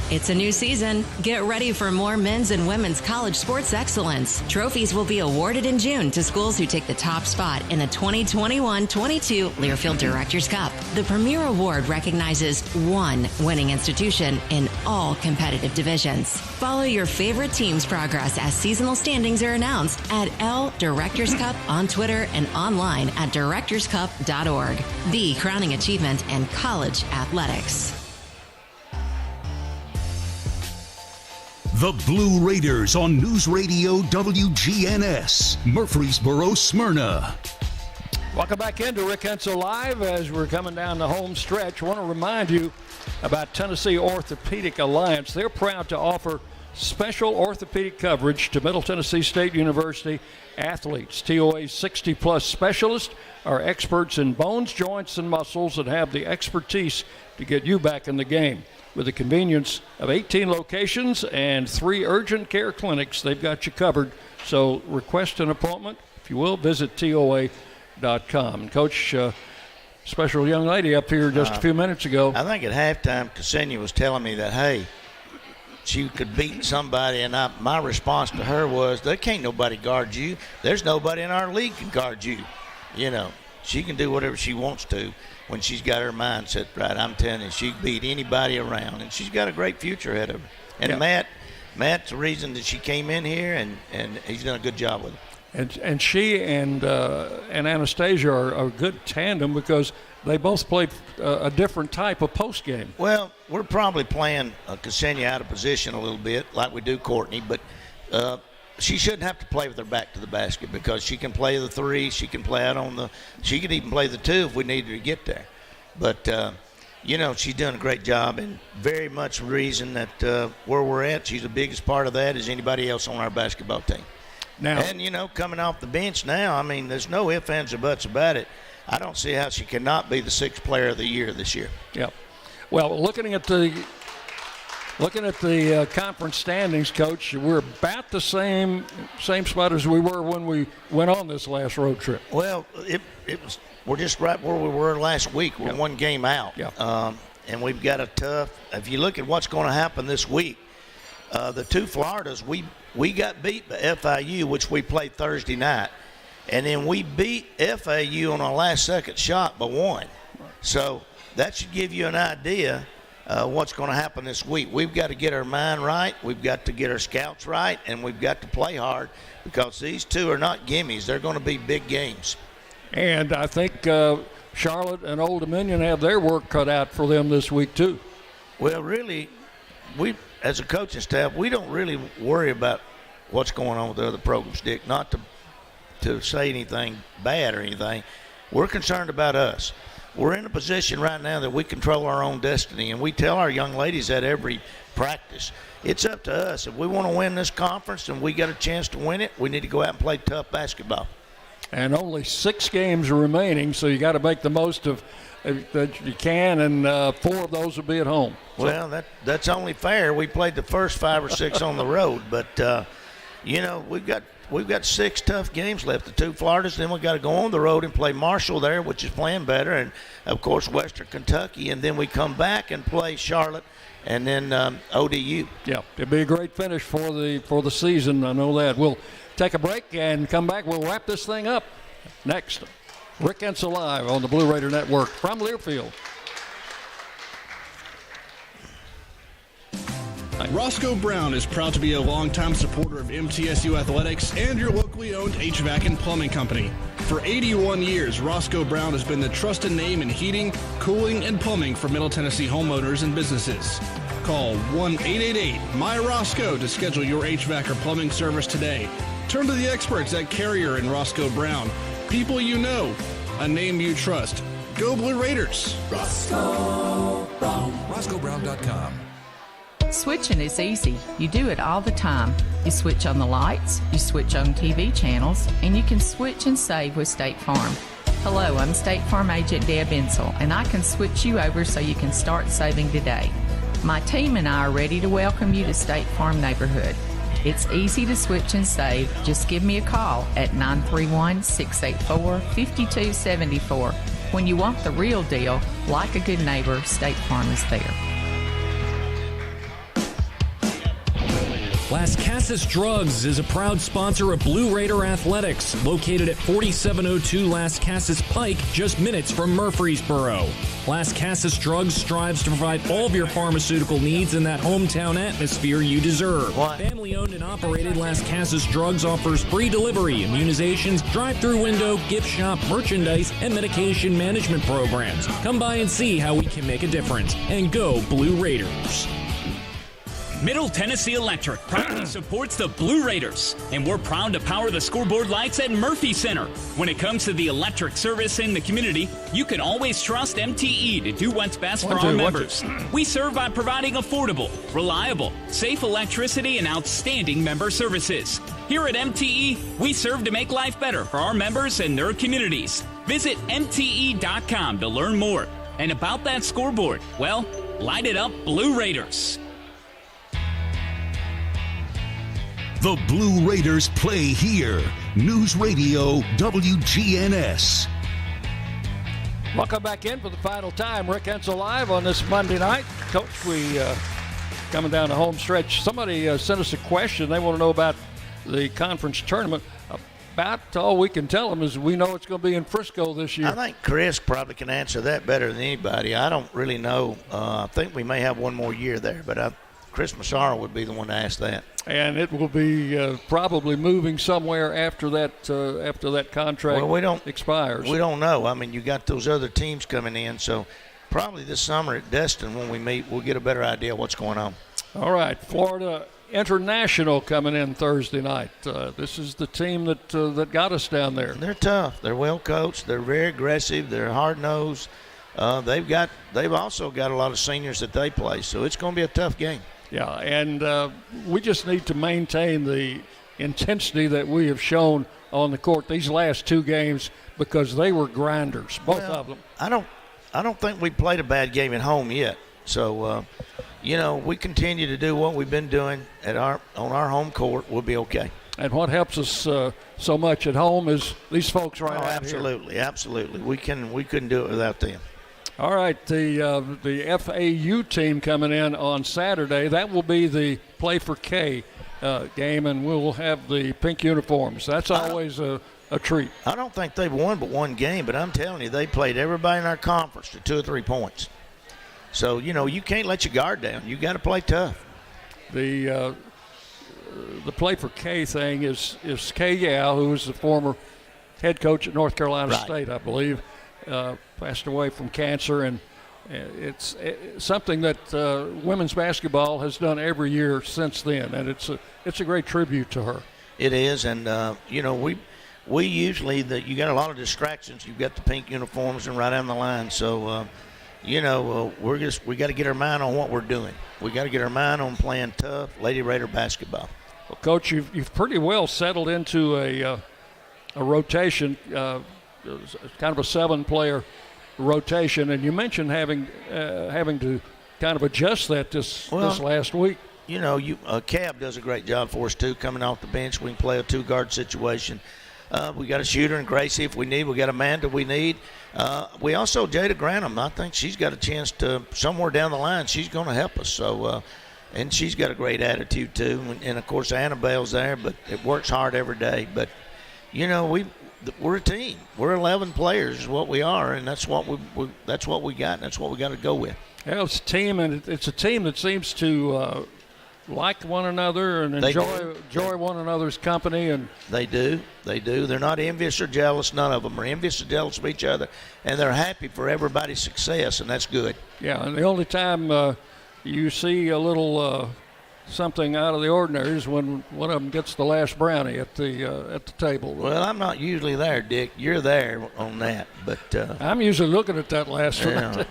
It's a new season. Get ready for more men's and women's college sports excellence. Trophies will be awarded in June to schools who take the top spot in the 2021-22 Learfield Directors Cup. The premier award recognizes one winning institution in all competitive divisions. Follow your favorite team's progress as seasonal standings are announced at L Directors Cup on Twitter and online at directorscup.org. The crowning achievement in college athletics. The Blue Raiders on News Radio WGNS, Murfreesboro, Smyrna. Welcome back into Rick Insell Live as we're coming down the home stretch. I want to remind you about Tennessee Orthopedic Alliance. They're proud to offer special orthopedic coverage to Middle Tennessee State University athletes. TOA's 60-plus specialists are experts in bones, joints, and muscles and have the expertise to get you back in the game. With the convenience of 18 locations and 3 urgent care clinics, they've got you covered. So request an appointment. If you will, visit TOA.com. And Coach, special young lady up here just a few minutes ago. I think at halftime, Ksenia was telling me that, hey, she could beat somebody, and my response to her was, there can't nobody guard you. There's nobody in our league can guard you. You know, she can do whatever she wants to when she's got her mindset right. I'm telling you, she can beat anybody around, and she's got a great future ahead of her. And yeah. Matt's the reason that she came in here, and he's done a good job with her. And she and Anastasia are a good tandem because they both play a different type of post game. Well, we're probably playing Ksenia out of position a little bit, like we do Courtney, but she shouldn't have to play with her back to the basket because she can play the 3. She can play out she could even play the 2 if we needed to get there. But you know, she's done a great job, and very much reason that where we're at, she's the biggest part of that as anybody else on our basketball team. Now, and, you know, coming off the bench now, I mean, there's no ifs, ands, or buts about it. I don't see how she cannot be the 6th player of the year this year. Yep. Well, looking at the conference standings, Coach, we're about the same spot as we were when we went on this last road trip. Well, we're just right where we were last week. We're one game out. Yeah. And we've got a tough – if you look at what's going to happen this week, the two Floridas, we got beat by FIU, which we played Thursday night. And then we beat FAU on our last-second shot by 1. So that should give you an idea what's going to happen this week. We've got to get our mind right. We've got to get our scouts right. And we've got to play hard because these two are not gimmies. They're going to be big games. And I think Charlotte and Old Dominion have their work cut out for them this week too. Well, really, we as a coaching staff, we don't really worry about what's going on with the other programs, Dick. Not to say anything bad or anything. We're concerned about us. We're in a position right now that we control our own destiny, and we tell our young ladies that every practice. It's up to us. If we want to win this conference and we got a chance to win it, we need to go out and play tough basketball. And only 6 games are remaining, so you got to make the most of that you can, and 4 of those will be at home. Well, that's only fair. We played the first 5 or 6 on the road, but we've got 6 tough games left. The 2 Floridas, then we got to go on the road and play Marshall there, which is playing better, and of course Western Kentucky, and then we come back and play Charlotte, and then ODU. Yeah, it'll be a great finish for the season. I know that. We'll take a break and come back. We'll wrap this thing up next. Rick Insell live on the Blue Raider Network from Learfield. Roscoe Brown is proud to be a longtime supporter of MTSU athletics and your locally owned HVAC and plumbing company. For 81 years, Roscoe Brown has been the trusted name in heating, cooling, and plumbing for Middle Tennessee homeowners and businesses. Call 1-888-MY-ROSCOE to schedule your HVAC or plumbing service today. Turn to the experts at Carrier and Roscoe Brown. People you know, a name you trust. Go Blue Raiders! Roscoe Brown. RoscoeBrown.com. Switching is easy. You do it all the time. You switch on the lights, you switch on TV channels, and you can switch and save with State Farm. Hello, I'm State Farm Agent Deb Insell, and I can switch you over so you can start saving today. My team and I are ready to welcome you to State Farm Neighborhood. It's easy to switch and save. Just give me a call at 931-684-5274. When you want the real deal, like a good neighbor, State Farm is there. Las Casas Drugs is a proud sponsor of Blue Raider Athletics, located at 4702 Las Casas Pike, just minutes from Murfreesboro. Las Casas Drugs strives to provide all of your pharmaceutical needs in that hometown atmosphere you deserve. Family-owned and operated, Las Casas Drugs offers free delivery, immunizations, drive-through window, gift shop, merchandise, and medication management programs. Come by and see how we can make a difference. And go Blue Raiders. Middle Tennessee Electric proudly supports the Blue Raiders, and we're proud to power the scoreboard lights at Murphy Center. When it comes to the electric service in the community, you can always trust MTE to do what's best for our members. We serve by providing affordable, reliable, safe electricity and outstanding member services. Here at MTE, we serve to make life better for our members and their communities. Visit MTE.com to learn more. And about that scoreboard, well, light it up, Blue Raiders. The Blue Raiders play here. News Radio WGNS. Welcome back in for the final time. Rick Insell live on this Monday night. Coach, we coming down the home stretch. Somebody sent us a question. They want to know about the conference tournament. About all we can tell them is we know it's going to be in Frisco this year. I think Chris probably can answer that better than anybody. I don't really know. I think we may have one more year there, but Chris Massaro would be the one to ask that. And it will be probably moving somewhere after that contract expires. We don't know. I mean, you got those other teams coming in, so probably this summer at Destin when we meet, we'll get a better idea of what's going on. All right, Florida International coming in Thursday night. This is the team that got us down there. They're tough. They're well coached. They're very aggressive. They're hard-nosed. They've also got a lot of seniors that they play, so it's going to be a tough game. Yeah, and we just need to maintain the intensity that we have shown on the court these last 2 games because they were grinders, both of them. I don't think we played a bad game at home yet. So, we continue to do what we've been doing on our home court. We'll be okay. And what helps us so much at home is these folks right out absolutely, here. Absolutely. We couldn't do it without them. All right, the FAU team coming in on Saturday. That will be the Play for K game, and we'll have the pink uniforms. That's always a treat. I don't think they've won but one game, but I'm telling you, they played everybody in our conference to 2 or 3 points. So, you can't let your guard down. You got to play tough. The Play for K thing is Kay Yao, who was the former head coach at North Carolina State, I believe, passed away from cancer, and it's something that women's basketball has done every year since then, and it's a great tribute to her. It is, and we usually you got a lot of distractions. You've got the pink uniforms and right down the line, so we got to get our mind on what we're doing. We got to get our mind on playing tough Lady Raider basketball. Well, Coach, you've pretty well settled into a rotation, kind of a 7-player rotation, and you mentioned having to kind of adjust that this last week. Cab does a great job for us too. Coming off the bench, we can play a 2-guard situation. We got a shooter in Gracie if we need. We got Amanda we need. We also Jada Grantham. I think she's got a chance to somewhere down the line. She's going to help us. So. And she's got a great attitude, too. And, of course, Annabelle's there, but it works hard every day. But, we're a team. We're 11 players is what we are, and that's what we got, and that's what we got to go with. Yeah, it's a team, and it's a team that seems to like one another and enjoy one another's company. And They do. They're not envious or jealous. None of them are envious or jealous of each other, and they're happy for everybody's success, and that's good. Yeah, and the only time you see a little something out of the ordinary is when one of them gets the last brownie at the table. Well, I'm not usually there, Dick. You're there on that, but I'm usually looking at that last one.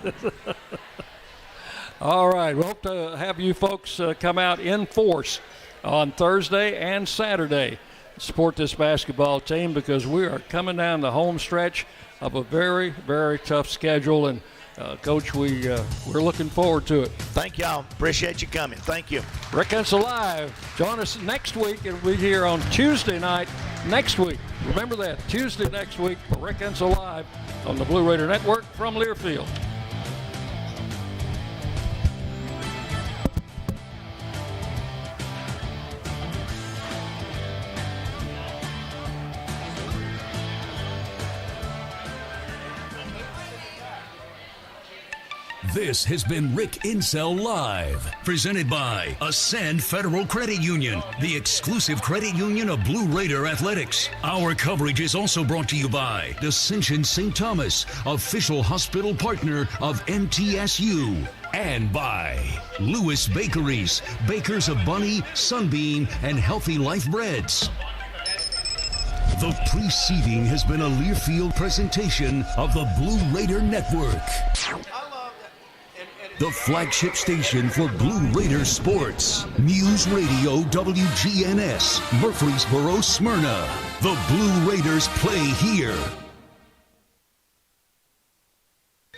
All right, we hope to have you folks come out in force on Thursday and Saturday. Support this basketball team because we are coming down the home stretch of a very, very tough schedule, and Coach, we're looking forward to it. Thank y'all. Appreciate you coming. Thank you. Rick Insell Live. Join us next week. It'll be here on Tuesday night next week. Remember that, Tuesday next week for Rick Insell Live on the Blue Raider Network from Learfield. This has been Rick Insell Live, presented by Ascend Federal Credit Union, the exclusive credit union of Blue Raider Athletics. Our coverage is also brought to you by Ascension St. Thomas, official hospital partner of MTSU. And by Lewis Bakeries, bakers of Bunny, Sunbeam, and Healthy Life Breads. The preceding has been a Learfield presentation of the Blue Raider Network, the flagship station for Blue Raider sports. News Radio WGNS, Murfreesboro, Smyrna. The Blue Raiders play here.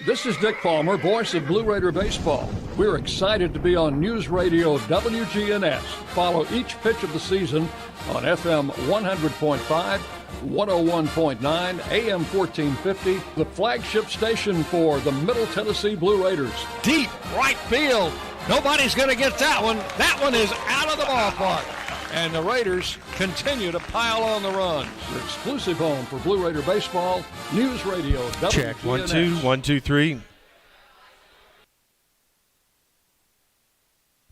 This is Dick Palmer, voice of Blue Raider Baseball. We're excited to be on News Radio WGNS. Follow each pitch of the season on FM 100.5, 101.9, AM 1450, the flagship station for the Middle Tennessee Blue Raiders. Deep right field. Nobody's going to get that one. That one is out of the ballpark. And the Raiders continue to pile on the runs. Your exclusive home for Blue Raider Baseball, News Radio WGNS. Check, 1 2, 1 2 3.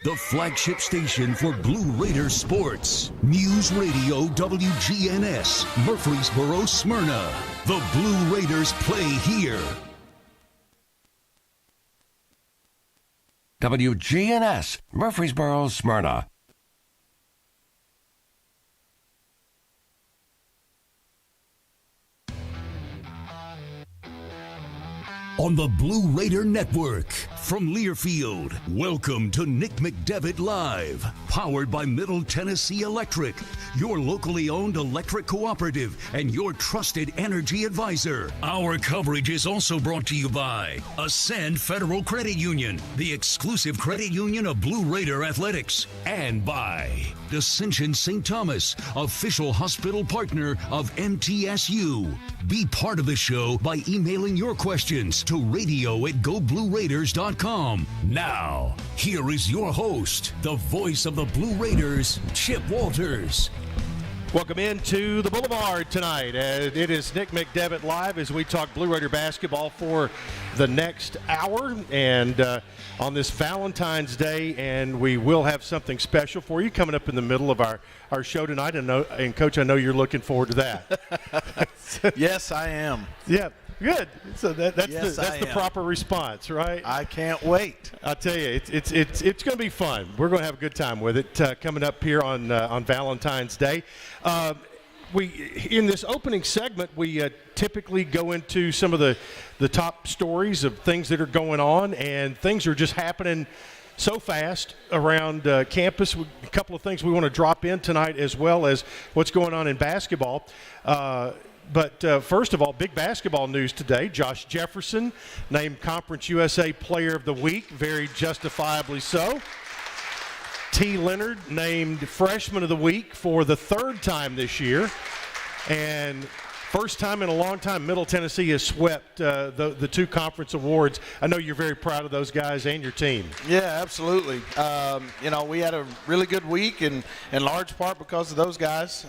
The flagship station for Blue Raider sports. News Radio WGNS, Murfreesboro, Smyrna. The Blue Raiders play here. WGNS, Murfreesboro, Smyrna. on the Blue Raider Network. From Learfield, welcome to Nick McDevitt Live, powered by Middle Tennessee Electric, your locally owned electric cooperative and your trusted energy advisor. Our coverage is also brought to you by Ascend Federal Credit Union, the exclusive credit union of Blue Raider Athletics, and by Ascension St. Thomas, official hospital partner of MTSU. Be part of the show by emailing your questions to radio@goblueraiders.com. Now, here is your host, the voice of the Blue Raiders, Chip Walters. Welcome into the Boulevard tonight. It is Nick McDevitt Live as we talk Blue Raider basketball for the next hour and on this Valentine's Day, and we will have something special for you coming up in the middle of our show tonight. And Coach, I know you're looking forward to that. Yes, I am. Yeah. Good. So that's yes, the proper response, right? I can't wait. I'll tell you, it's going to be fun. We're going to have a good time with it coming up here on Valentine's Day. In this opening segment, we typically go into some of the top stories of things that are going on, and things are just happening so fast around campus. A couple of things we want to drop in tonight, as well as what's going on in basketball. But first of all, big basketball news today. Josh Jefferson named Conference USA Player of the Week, very justifiably so. T. Leonard named Freshman of the Week for the third time this year. And first time in a long time, Middle Tennessee has swept the two conference awards. I know you're very proud of those guys and your team. Yeah, absolutely. We had a really good week, and in large part because of those guys.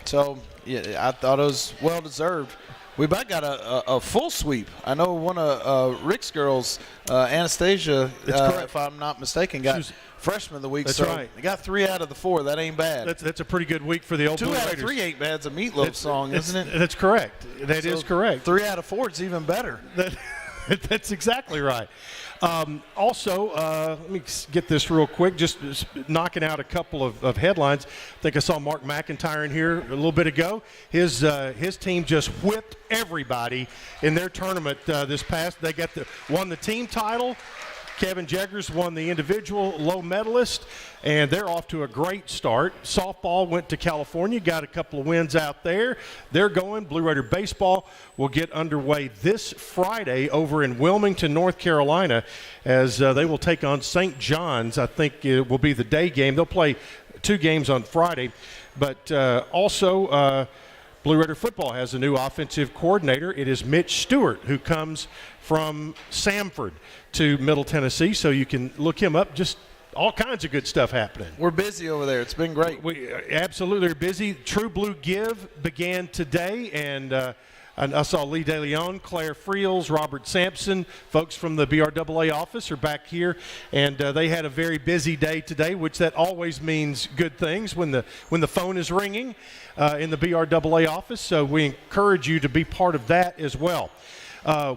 So, yeah, I thought it was well-deserved. We about got a full sweep. I know one of Rick's girls, Anastasia, if I'm not mistaken, got Freshman of the Week. That's so right. They got 3 out of the 4. That ain't bad. That's a pretty good week for the old Blue Raiders. 2 out of 3 ain't bad. It's a Meatloaf song, isn't it? That's correct. That is correct. 3 out of 4 is even better. That's exactly right. Also, let me get this real quick, just knocking out a couple of headlines. I think I saw Mark McIntyre in here a little bit ago. His team just whipped everybody in their tournament this past. They won the team title. Kevin Jeggers won the individual low medalist, and they're off to a great start. Softball went to California, got a couple of wins out there. They're going. Blue Raider baseball will get underway this Friday over in Wilmington, North Carolina, as they will take on St. John's. I think it will be the day game. They'll play 2 games on Friday. But also Blue Raider football has a new offensive coordinator. It is Mitch Stewart, who comes from Samford to Middle Tennessee, so you can look him up. Just all kinds of good stuff happening. We're busy over there. It's been great. We absolutely are busy. True Blue Give began today, and I saw Lee DeLeon, Claire Friels, Robert Sampson, folks from the BRAA office are back here, and they had a very busy day today, which that always means good things when the phone is ringing in the BRAA office. So we encourage you to be part of that as well.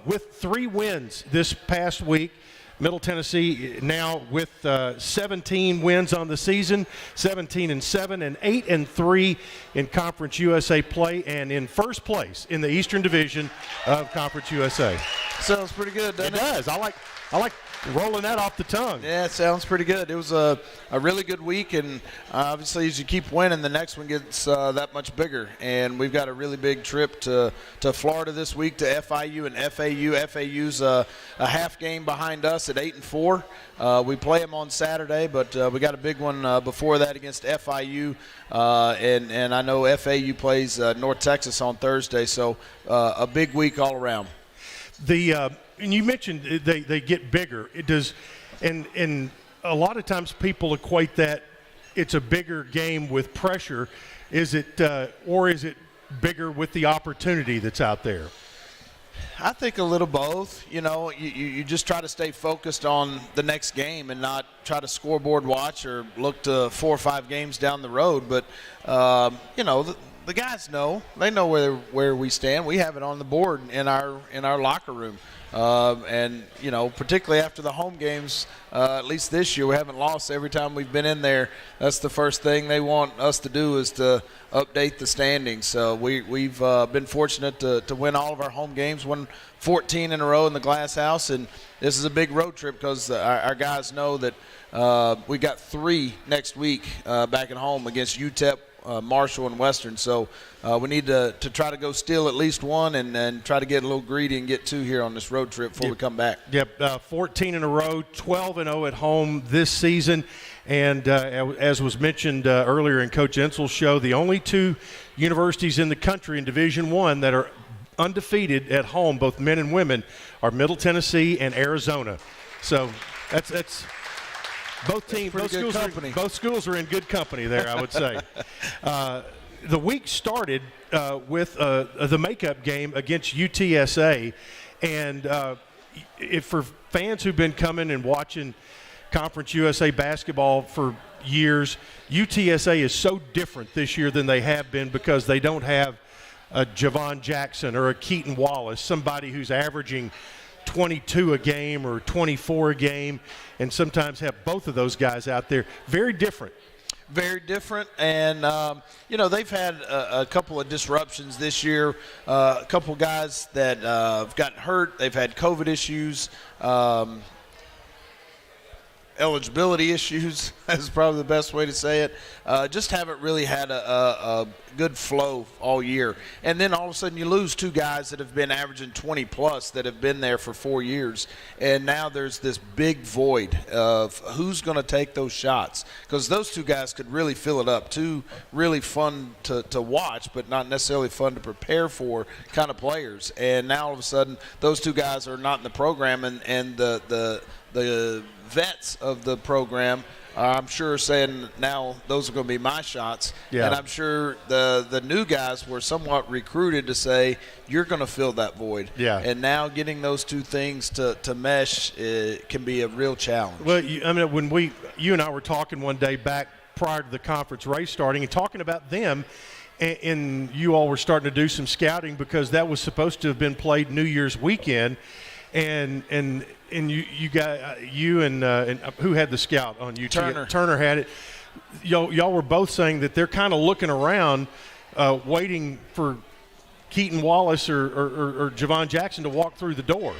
With 3 wins this past week, Middle Tennessee now with 17 wins on the season, 17-7 and 8-3 in Conference USA play, and in first place in the Eastern Division of Conference USA. Sounds pretty good, doesn't it? It does. I like rolling that off the tongue. Yeah, it sounds pretty good. It was a really good week, and obviously as you keep winning, the next one gets that much bigger. And we've got a really big trip to Florida this week to FIU and FAU. FAU's a half game behind us at 8-4. We play them on Saturday, but we got a big one before that against FIU. And I know FAU plays North Texas on Thursday, so a big week all around. And you mentioned they get bigger. It does, and a lot of times people equate that it's a bigger game with pressure. Is it, or is it bigger with the opportunity that's out there? I think a little both. You just try to stay focused on the next game and not try to scoreboard watch or look to 4 or 5 games down the road. But the guys know. They know where we stand. We have it on the board in our locker room. And, you know, particularly after the home games, at least this year, we haven't lost every time we've been in there. That's the first thing they want us to do is to update the standings. So we've been fortunate to win all of our home games, won 14 in a row in the Glass House. And this is a big road trip because our guys know that we got 3 next week back at home against UTEP, Marshall, and Western. So we need to try to go steal at least 1 and try to get a little greedy and get 2 here on this road trip before we come back. Yep, 14 in a row, 12-0 at home this season. And as was mentioned earlier in Coach Insell's show, the only 2 universities in the country in Division I that are undefeated at home, both men and women, are Middle Tennessee and Arizona. So that's both teams, both schools are in good company there, I would say. The week started with the makeup game against UTSA, and if for fans who've been coming and watching Conference USA basketball for years, UTSA is so different this year than they have been because they don't have a Javon Jackson or a Keaton Wallace, somebody who's averaging 22 a game or 24 a game, and sometimes have both of those guys out there. Very different. Very different, and you know, they've had a couple of disruptions this year. A couple of guys that have gotten hurt. They've had COVID issues, eligibility issues. That's probably the best way to say it. Just haven't really had a good flow all year. And then all of a sudden you lose 2 guys that have been averaging 20-plus that have been there for 4 years. And now there's this big void of who's going to take those shots. Because those 2 guys could really fill it up. 2 really fun to watch, but not necessarily fun to prepare for kind of players. And now all of a sudden those 2 guys are not in the program, and the vets of the program, I'm sure, saying now those are going to be my shots. Yeah. And I'm sure the new guys were somewhat recruited to say, you're going to fill that void. Yeah. And now getting those 2 things to mesh can be a real challenge. Well, I mean, when you and I were talking one day back prior to the conference race starting and talking about them, and you all were starting to do some scouting because that was supposed to have been played New Year's weekend. And you got and who had the scout on UT? Turner had it. Y'all were both saying that they're kind of looking around, waiting for Keaton Wallace or Javon Jackson to walk through the door.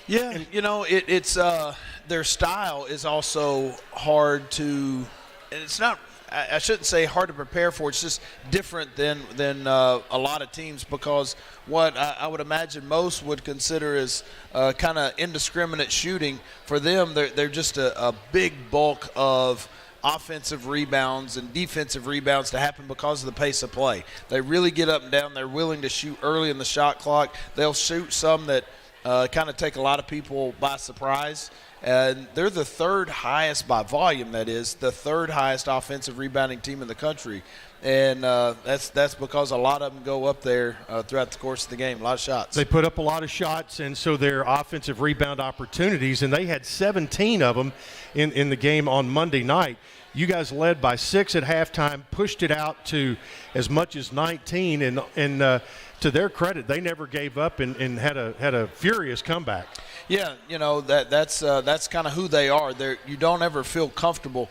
Yeah, and you know, it's their style is also hard to. And it's not. I shouldn't say hard to prepare for. It's just different than a lot of teams, because what I would imagine most would consider is kind of indiscriminate shooting. For them, they're just a big bulk of offensive rebounds and defensive rebounds to happen because of the pace of play. They really get up and down. They're willing to shoot early in the shot clock. They'll shoot some that kind of take a lot of people by surprise. And they're the 3rd highest by volume, that is, the 3rd highest offensive rebounding team in the country. And that's because a lot of them go up there throughout the course of the game, a lot of shots. They put up a lot of shots, and so their offensive rebound opportunities, and they had 17 of them in the game on Monday night. You guys led by 6 at halftime, pushed it out to as much as 19, and to their credit, they never gave up and had a furious comeback. Yeah, you know, that's kind of who they are. You don't ever feel comfortable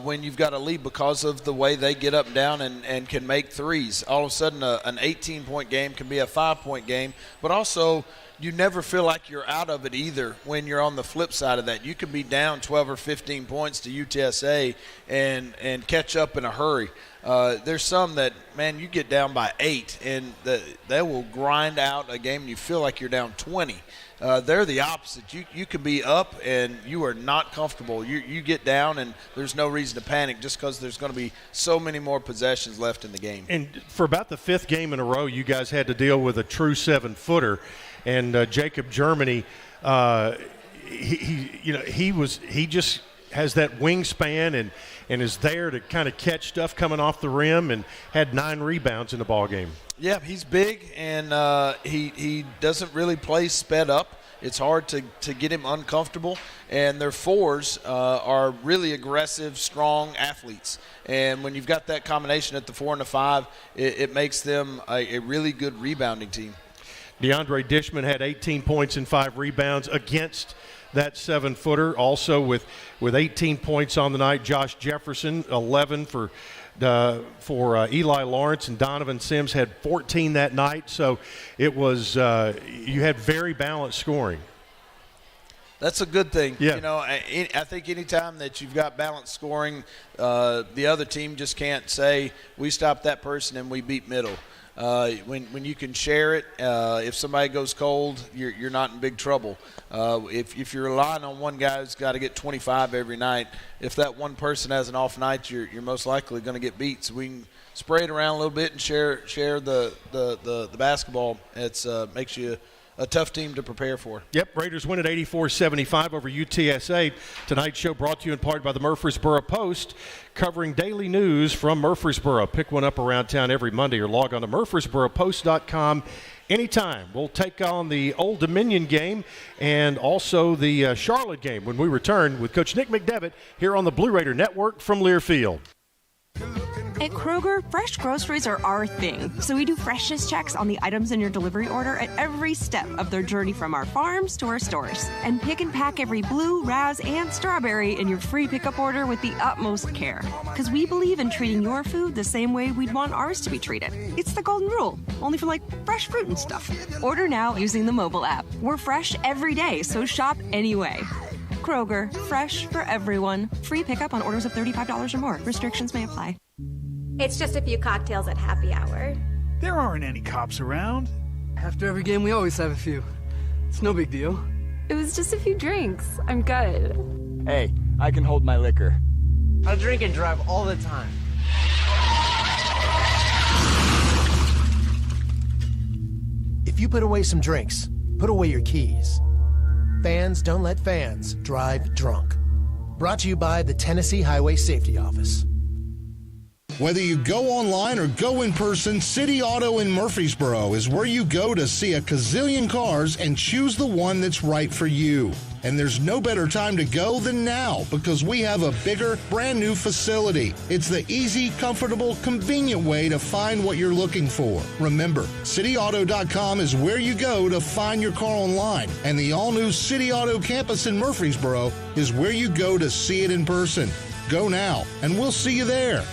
when you've got a lead because of the way they get up and down and can make threes. All of a sudden, an 18-point game can be a 5-point game, but also you never feel like you're out of it either when you're on the flip side of that. You can be down 12 or 15 points to UTSA and catch up in a hurry. There's some that, man, you get down by 8 and they will grind out a game and you feel like you're down 20. They're the opposite. You can be up and you are not comfortable. You get down and there's no reason to panic just because there's going to be so many more possessions left in the game. And for about the 5th game in a row, you guys had to deal with a true 7-footer. And Jacob Germany, he just has that wingspan and is there to kind of catch stuff coming off the rim, and had 9 rebounds in the ball game. Yeah, he's big, and he doesn't really play sped up. It's hard to get him uncomfortable, and their 4s are really aggressive, strong athletes. And when you've got that combination at the 4 and the 5, it makes them a really good rebounding team. DeAndre Dishman had 18 points and 5 rebounds against that 7-footer. Also with 18 points on the night, Josh Jefferson, 11 for Eli Lawrence, and Donovan Sims had 14 that night. So it was you had very balanced scoring. That's a good thing. Yeah. You know, I think anytime that you've got balanced scoring, the other team just can't say we stopped that person and we beat middle. When you can share it, if somebody goes cold, you're not in big trouble. If you're relying on one guy who's got to get 25 every night, if that one person has an off night, you're most likely going to get beat. So we can spray it around a little bit and share the basketball. It's makes you a tough team to prepare for. Yep, Raiders win at 84-75 over UTSA. Tonight's show brought to you in part by the Murfreesboro Post, covering daily news from Murfreesboro. Pick one up around town every Monday or log on to MurfreesboroPost.com anytime. We'll take on the Old Dominion game and also the Charlotte game when we return with Coach Nick McDevitt here on the Blue Raider Network from Learfield. At Kroger, fresh groceries are our thing, so we do freshness checks on the items in your delivery order at every step of their journey from our farms to our stores. And pick and pack every blue, raz, and strawberry in your free pickup order with the utmost care. Because we believe in treating your food the same way we'd want ours to be treated. It's the golden rule, only for like fresh fruit and stuff. Order now using the mobile app. We're fresh every day, so shop anyway. Kroger, fresh for everyone. Free pickup on orders of $35 or more. Restrictions may apply. It's just a few cocktails at happy hour. There aren't any cops around. After every game, we always have a few. It's no big deal. It was just a few drinks. I'm good. Hey, I can hold my liquor. I drink and drive all the time. If you put away some drinks, put away your keys. Fans don't let fans drive drunk. Brought to you by the Tennessee Highway Safety Office. Whether you go online or go in person, City Auto in Murfreesboro is where you go to see a gazillion cars and choose the one that's right for you. And there's no better time to go than now because we have a bigger, brand new facility. It's the easy, comfortable, convenient way to find what you're looking for. Remember, cityauto.com is where you go to find your car online. And the all-new City Auto campus in Murfreesboro is where you go to see it in person. Go now, and we'll see you there.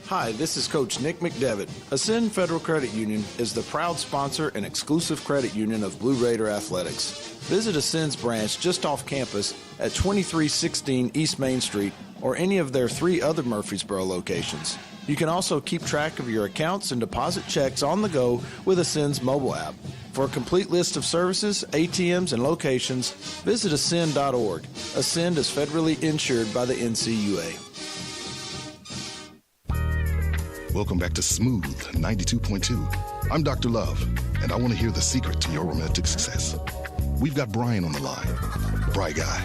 Hi, this is Coach Nick McDevitt. Ascend Federal Credit Union is the proud sponsor and exclusive credit union of Blue Raider Athletics. Visit Ascend's branch just off campus at 2316 East Main Street or any of their 3 other Murfreesboro locations. You can also keep track of your accounts and deposit checks on the go with Ascend's mobile app. For a complete list of services, ATMs, and locations, visit ascend.org. Ascend is federally insured by the NCUA. Welcome back to Smooth 92.2. I'm Dr. Love, and I want to hear the secret to your romantic success. We've got Brian on the line. Bright guy.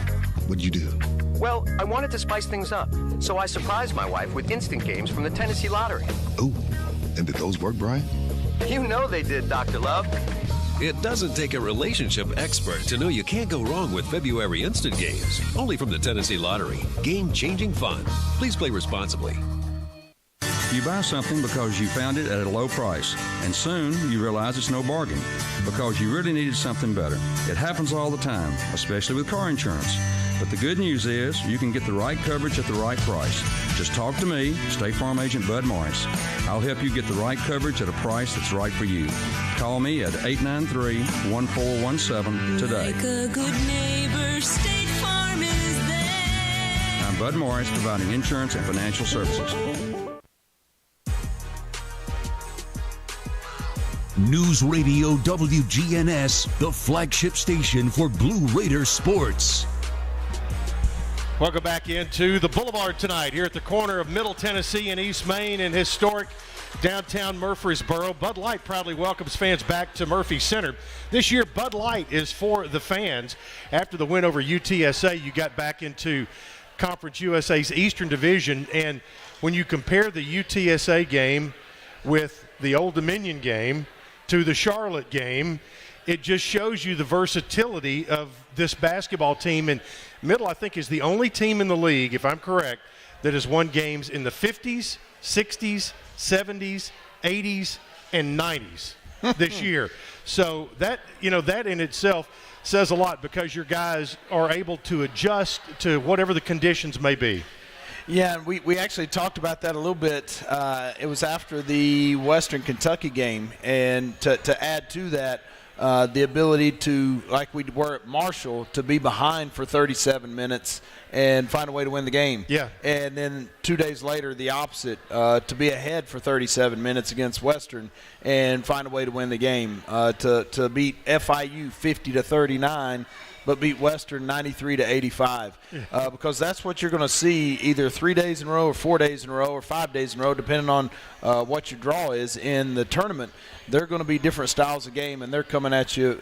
What'd you do? Well, I wanted to spice things up, so I surprised my wife with instant games from the Tennessee Lottery. Oh, and did those work, Brian? You know they did, Dr. Love. It doesn't take a relationship expert to know you can't go wrong with February instant games. Only from the Tennessee Lottery. Game-changing fun. Please play responsibly. You buy something because you found it at a low price, and soon you realize it's no bargain because you really needed something better. It happens all the time, especially with car insurance. But the good news is you can get the right coverage at the right price. Just talk to me, State Farm Agent Bud Morris. I'll help you get the right coverage at a price that's right for you. Call me at 893-1417 today. Like a good neighbor, State Farm is there. I'm Bud Morris, providing insurance and financial services. News Radio WGNS, the flagship station for Blue Raider sports. Welcome back into the Boulevard tonight here at the corner of Middle Tennessee and East Main in historic downtown Murfreesboro. Bud Light proudly welcomes fans back to Murphy Center. This year, Bud Light is for the fans. After the win over UTSA, you got back into Conference USA's Eastern Division, and when you compare the UTSA game with the Old Dominion game to the Charlotte game, it just shows you the versatility of this basketball team. And Middle, I think, is the only team in the league, if I'm correct, that has won games in the 50s, 60s, 70s, 80s, and 90s. this year. So that in itself says a lot because your guys are able to adjust to whatever the conditions may be. Yeah, and we actually talked about that a little bit. It was after the Western Kentucky game, and to add to that, the ability to, like we were at Marshall, to be behind for 37 minutes and find a way to win the game. Yeah. And then 2 days later, the opposite, to be ahead for 37 minutes against Western and find a way to win the game, to beat FIU 50-39. But beat Western 93-85, because that's what you're going to see either 3 days in a row or 4 days in a row or 5 days in a row, depending on what your draw is in the tournament. They're going to be different styles of game, and they're coming at you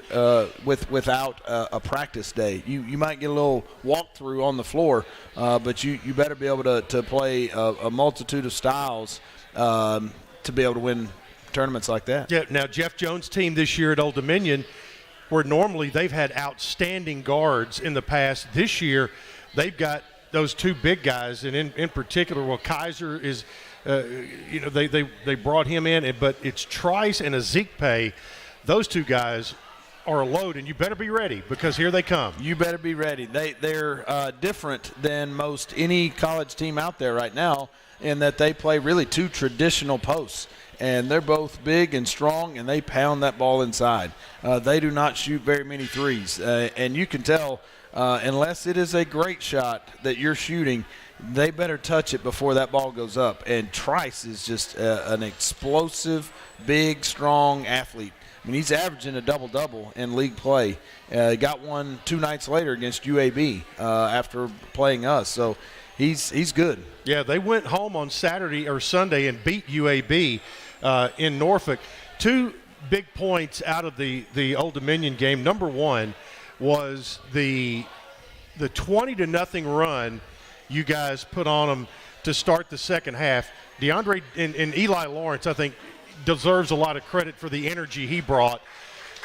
without a practice day. You might get a little walkthrough on the floor, but you better be able to play a multitude of styles to be able to win tournaments like that. Yeah. Now, Jeff Jones' team this year at Old Dominion, where normally they've had outstanding guards in the past, this year they've got those two big guys, and in particular, well, Kaiser is, they brought him in, but it's Trice and Ezekpe. Those two guys are a load, and you better be ready because here they come. You better be ready. They're different than most any college team out there right now in that they play really two traditional posts. And they're both big and strong, and they pound that ball inside. They do not shoot very many threes. And you can tell, unless it is a great shot that you're shooting, they better touch it before that ball goes up. And Trice is just an explosive, big, strong athlete. I mean, he's averaging a double-double in league play. Got one 2 nights later against UAB after playing us. So he's good. Yeah, they went home on Saturday or Sunday and beat UAB in Norfolk. 2 big points out of the Old Dominion game. Number one was the 20-0 run you guys put on them to start the second half. DeAndre and Eli Lawrence, I think, deserves a lot of credit for the energy he brought.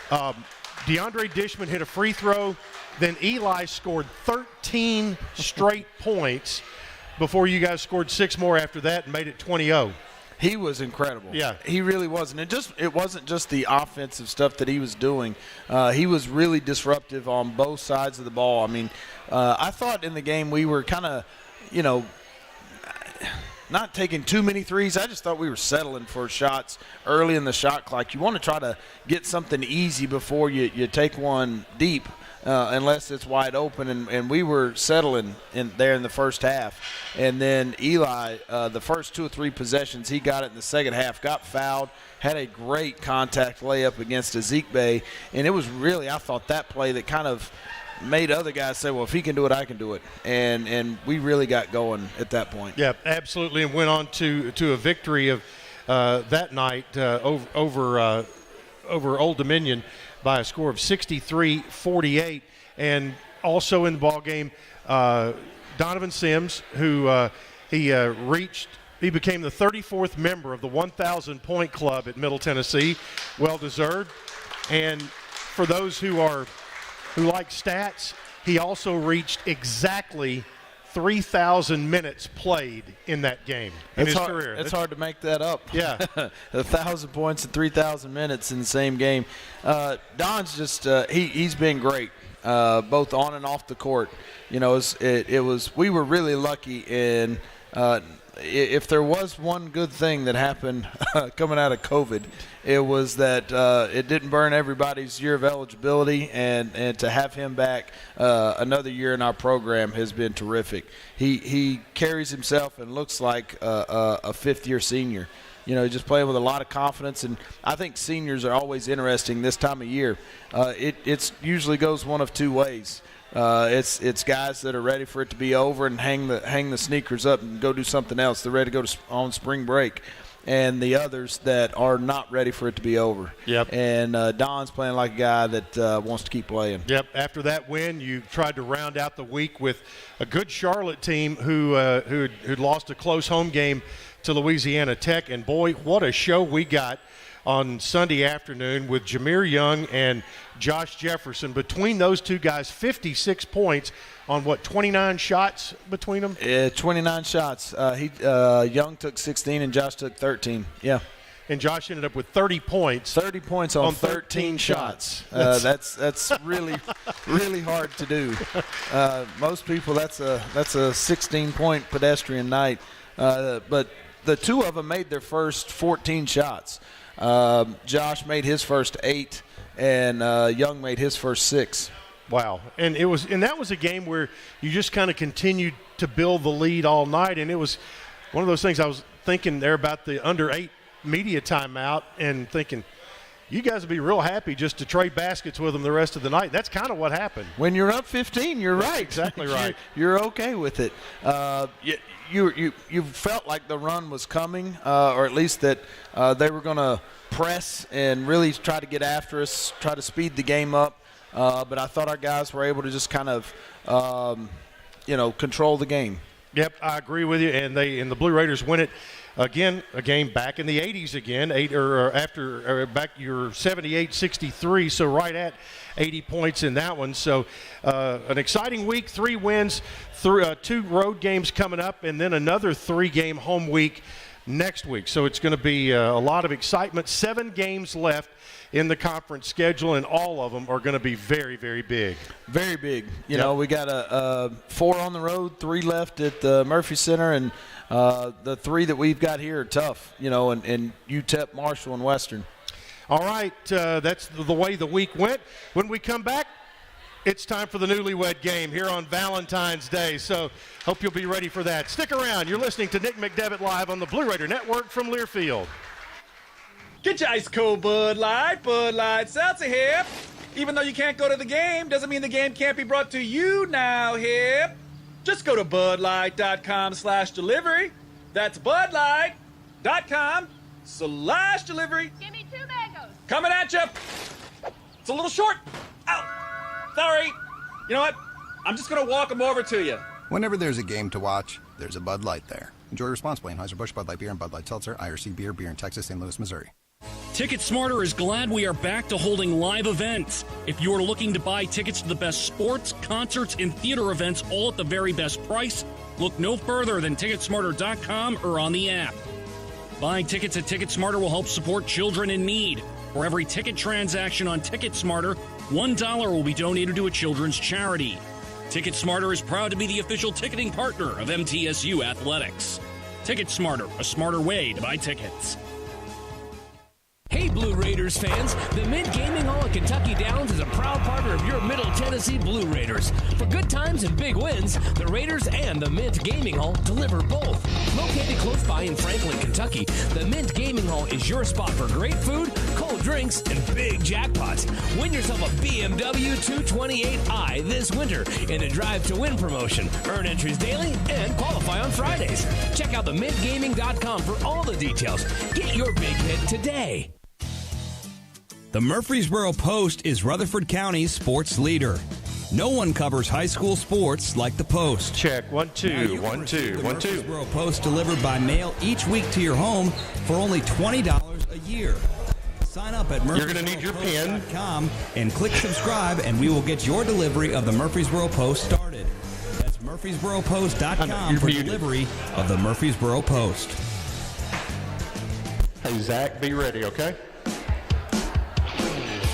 DeAndre Dishman hit a free throw. Then Eli scored 13 straight points before you guys scored 6 more after that and made it 20-0. He was incredible. Yeah. He really was. And it wasn't just the offensive stuff that he was doing. He was really disruptive on both sides of the ball. I mean, I thought in the game we were kind of, not taking too many threes. I just thought we were settling for shots early in the shot clock. You want to try to get something easy before you take one deep. Unless it's wide open, and we were settling in the first half. And then Eli, the first 2 or 3 possessions, he got it in the second half, got fouled, had a great contact layup against Ezekpe, and it was really, I thought, that play that kind of made other guys say, well, if he can do it, I can do it. And we really got going at that point. Yeah, absolutely, and went on to a victory of that night over Old Dominion by a score of 63-48. And also in the ball game, Donovan Sims, who he became the 34th member of the 1,000-point club at Middle Tennessee. Well deserved. And for those who like stats, he also reached exactly 3,000 minutes played in that game in his career. It's hard to make that up. Yeah. 1,000 points and 3,000 minutes in the same game. Don's just he's been great, both on and off the court. We were really lucky in if there was one good thing that happened coming out of COVID, it was that it didn't burn everybody's year of eligibility, and to have him back another year in our program has been terrific. He carries himself and looks like a fifth-year senior. Just playing with a lot of confidence, and I think seniors are always interesting this time of year. It usually goes one of 2 ways. It's guys that are ready for it to be over and hang the sneakers up and go do something else. They're ready to go on spring break. And the others that are not ready for it to be over. Yep. And Don's playing like a guy that wants to keep playing. Yep. After that win, you tried to round out the week with a good Charlotte team who'd lost a close home game to Louisiana Tech. And, boy, what a show we got on Sunday afternoon with Jameer Young and Josh Jefferson. Between those two guys, 56 points on 29 shots between them? 29 shots. Young took 16 and Josh took 13. Yeah. and Josh ended up with 30 points. 30 points on 13 shots. That's really, really hard to do. Most people, that's a 16-point pedestrian night. But the two of them made their first 14 shots. Josh made his first 8, and Young made his first 6. Wow. And that was a game where you just kind of continued to build the lead all night, and it was one of those things. I was thinking there about the under 8 media timeout and thinking, you guys would be real happy just to trade baskets with them the rest of the night. That's kind of what happened. When you're up 15, you're right. Exactly right. You're okay with it. You felt like the run was coming, or at least that they were going to press and really try to get after us, try to speed the game up. But I thought our guys were able to just kind of, control the game. Yep, I agree with you. And the Blue Raiders win it again. A game back in the 80s again, back your 78-63. So right at 80 points in that one. So an exciting week, 3 wins, 2 road games coming up, and then another 3-game home week next week. So it's going to be a lot of excitement. 7 games left in the conference schedule, and all of them are going to be very, very big. Very big. You know, we got 4 on the road, 3 left at the Murphy Center, and the 3 that we've got here are tough, in UTEP, Marshall, and Western. All right, that's the way the week went. When we come back, it's time for the newlywed game here on Valentine's Day, so hope you'll be ready for that. Stick around. You're listening to Nick McDevitt live on the Blue Raider Network from Learfield. Get your ice cold Bud Light Seltzer here. Even though you can't go to the game, doesn't mean the game can't be brought to you now here. Just go to budlight.com/delivery. That's budlight.com/delivery. Give me 2 mangoes. Coming at you. It's a little short. Ow. Sorry. You know what? I'm just going to walk them over to you. Whenever there's a game to watch, there's a Bud Light there. Enjoy responsibly. Anheuser-Busch, Bud Light Beer, and Bud Light Seltzer. IRC Beer in Texas, St. Louis, Missouri. Ticket Smarter is glad we are back to holding live events. If you are looking to buy tickets to the best sports, concerts, and theater events all at the very best price, look no further than Ticketsmarter.com or on the app. Buying tickets at Ticket Smarter will help support children in need. For every ticket transaction on Ticket Smarter, $1 will be donated to a children's charity. Ticket Smarter is proud to be the official ticketing partner of MTSU Athletics. Ticket Smarter, a smarter way to buy tickets. Hey Blue Raiders fans, the Mint Gaming Hall at Kentucky Downs is a proud partner of your Middle Tennessee Blue Raiders. For good times and big wins, the Raiders and the Mint Gaming Hall deliver both. Located close by in Franklin, Kentucky, the Mint Gaming Hall is your spot for great food, cold drinks, and big jackpots. Win yourself a BMW 228i this winter in a Drive to Win promotion. Earn entries daily and qualify on Fridays. Check out themintgaming.com for all the details. Get your big hit today. The Murfreesboro Post is Rutherford County's sports leader. No one covers high school sports like the Post. Check. 1 2 1 2 1 2. Murfreesboro Post delivered by mail each week to your home for only $20 a year. Sign up at murfreesboropost.com and click subscribe, and we will get your delivery of the Murfreesboro Post started. That's murfreesboropost.com for delivery of the Murfreesboro Post. Hey, Zach, be ready, okay?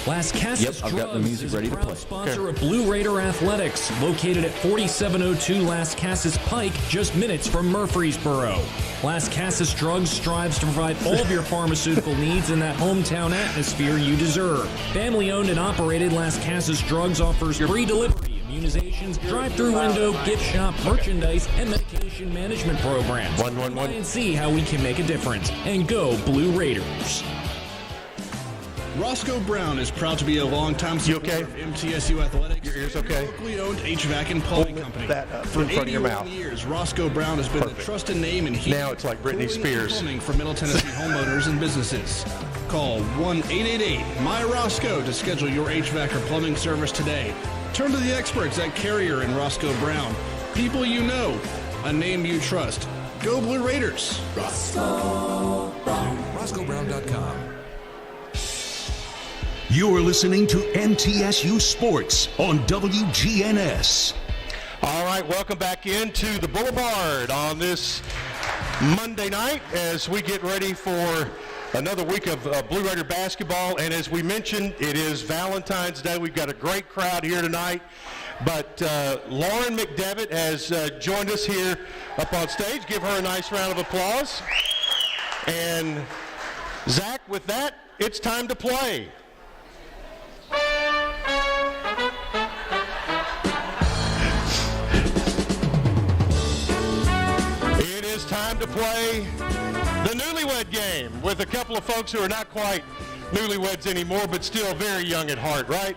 Las Casas I've got the music is ready a to proud play. sponsor of Blue Raider Athletics, located at 4702 Las Casas Pike, just minutes from Murfreesboro. Las Casas Drugs strives to provide all of your pharmaceutical needs in that hometown atmosphere you deserve. Family-owned and operated, Las Casas Drugs offers free delivery, immunizations, drive-through window, gift shop, merchandise, and medication management programs. Try and see how we can make a difference. And go Blue Raiders. Roscoe Brown is proud to be a longtime supporter of MTSU Athletics. Your ear's okay? Locally owned HVAC and plumbing company. That for in front of your 81 mouth. years, Roscoe Brown has been the trusted name in heating. Now it's like Britney Spears. Plumbing for Middle Tennessee homeowners and businesses. Call 1-888-MY-ROSCOE to schedule your HVAC or plumbing service today. Turn to the experts at Carrier and Roscoe Brown. People you know, a name you trust. Go Blue Raiders. Roscoe Brown. RoscoeBrown.com. You're listening to MTSU Sports on WGNS. All right, welcome back into the Boulevard on this Monday night as we get ready for Another week of Blue Raider basketball, and as we mentioned, it is Valentine's Day. We've got a great crowd here tonight, but Lauren McDevitt has joined us here up on stage. Give her a nice round of applause. And Zach, with that, it's time to play. It is time to play the newlywed game with a couple of folks who are not quite newlyweds anymore, but still very young at heart, right?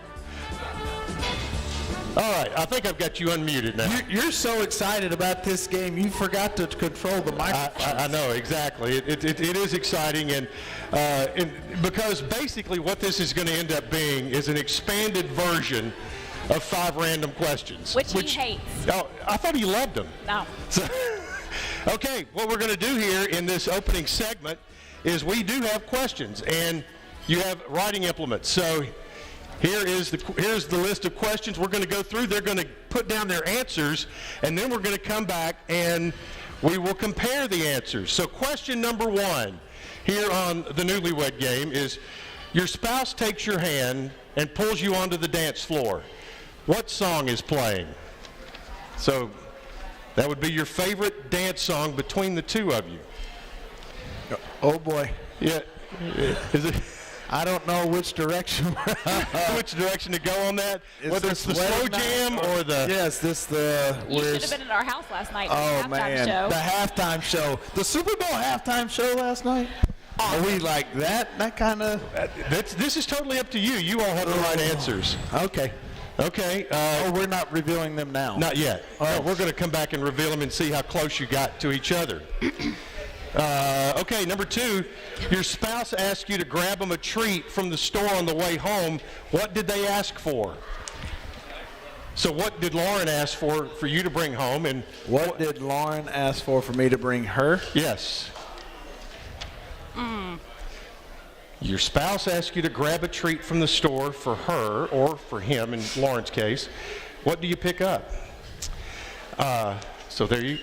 All right, I think I've got you unmuted now. You're so excited about this game, you forgot to control the microphone. I know, exactly. It is exciting, and because basically what this is going to end up being is an expanded version of 5 random questions. Which he hates. Oh, I thought he loved them. No. So, okay, what we're going to do here in this opening segment is we do have questions, and you have writing implements. So here's the list of questions we're going to go through. They're going to put down their answers, and then we're going to come back and we will compare the answers. So question number 1 here on the Newlywed Game is, your spouse takes your hand and pulls you onto the dance floor. What song is playing? So that would be your favorite dance song between the two of you. Oh boy. Yeah. Is it? I don't know which direction. Which direction to go on that? Whether it's the slow jam or the... Yes, You should have been at our house last night for the halftime show. The halftime show. The Super Bowl halftime show last night? Are we like that? That kind of... This is totally up to you. You all have the right answers. Okay. Okay. We're not revealing them now. Not yet. No, we're going to come back and reveal them and see how close you got to each other. Okay, number 2, your spouse asks you to grab them a treat from the store on the way home. What did they ask for? So what did Lauren ask for you to bring home? And what did Lauren ask for me to bring her? Yes. Your spouse asks you to grab a treat from the store for her, or for him in Lauren's case. What do you pick up? So there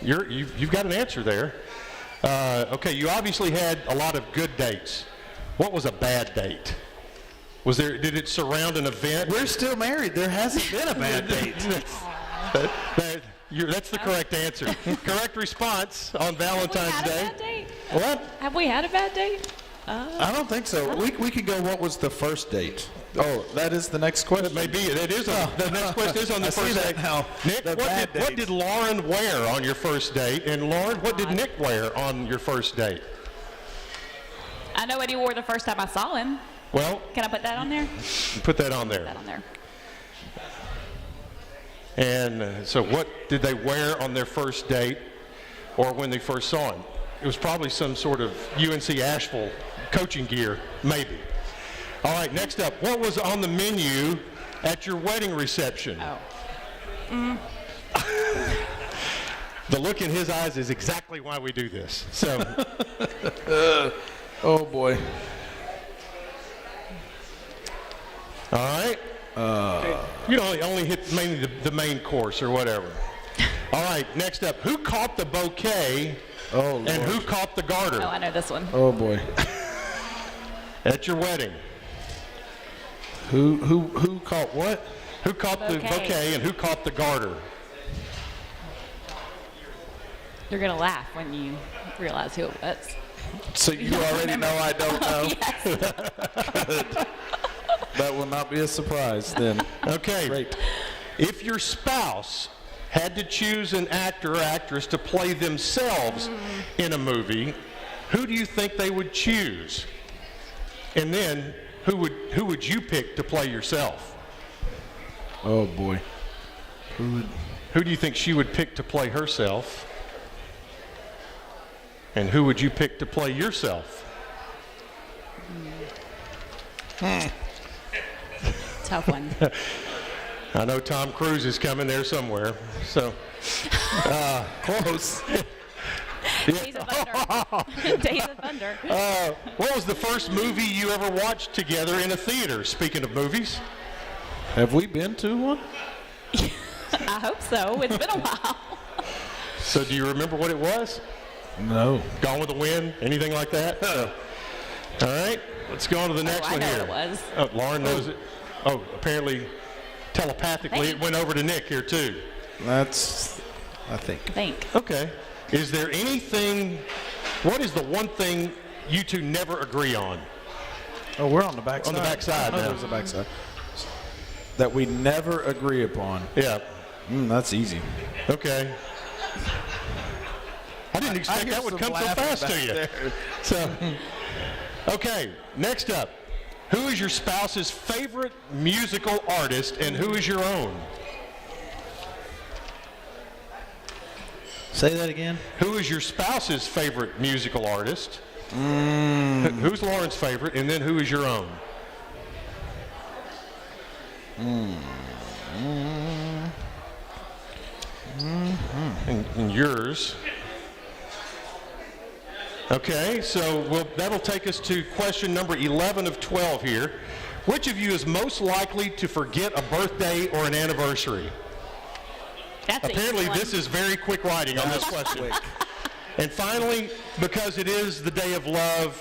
you've got an answer there. Okay, you obviously had a lot of good dates. What was a bad date? Did it surround an event? We're still married. There hasn't been a bad date. That's the correct answer. Correct response on Valentine's Day. Have we had a bad date? What? Have we had a bad date? I don't think so. We could go, what was the first date? Oh, that is the next question. It may be. It is. The next question is on the first date. Now. Nick, what did Lauren wear on your first date? And Lauren, what did Nick wear on your first date? I know what he wore the first time I saw him. Well, can I put that on there? Put that on there. Put that on there. And so what did they wear on their first date or when they first saw him? It was probably some sort of UNC Asheville coaching gear, maybe. All right, next up, what was on the menu at your wedding reception? The look in his eyes is exactly why we do this. So, oh boy. All right. You know, only hit mainly the main course or whatever. All right, next up, who caught the bouquet and who caught the garter? Oh, I know this one. Oh boy. At your wedding. Who caught what? Who caught the bouquet and who caught the garter? You're going to laugh when you realize who it was. So you already know I don't know? Yes. That will not be a surprise then. Okay. Great. If your spouse had to choose an actor or actress to play themselves in a movie, who do you think they would choose? And then who would you pick to play yourself? Oh boy. Who do you think she would pick to play herself? And who would you pick to play yourself? Tough one. I know Tom Cruise is coming there somewhere. So close. Days of Thunder. Days of Thunder. What was the first movie you ever watched together in a theater? Speaking of movies. Have we been to one? I hope so. It's been a while. So do you remember what it was? No. Gone with the Wind? Anything like that? All right. Let's go on to the next one I know here. what it was. Oh, Lauren knows it. Oh, apparently telepathically it went over to Nick here too. That's, I think. Okay. Is there anything, what is the one thing you two never agree on? Oh, we're on the back side. On the back side now. There's the back side. That we never agree upon. Yeah. That's easy. Okay. I didn't expect that would come so fast to you. There. So, okay, next up. Who is your spouse's favorite musical artist and who is your own? Say that again. Who is your spouse's favorite musical artist? Who's Lauren's favorite, and then who is your own? And yours. Okay, so that'll take us to question number 11 of 12 here. Which of you is most likely to forget a birthday or an anniversary? Apparently, this is very quick writing on this question. And finally, because it is the day of love,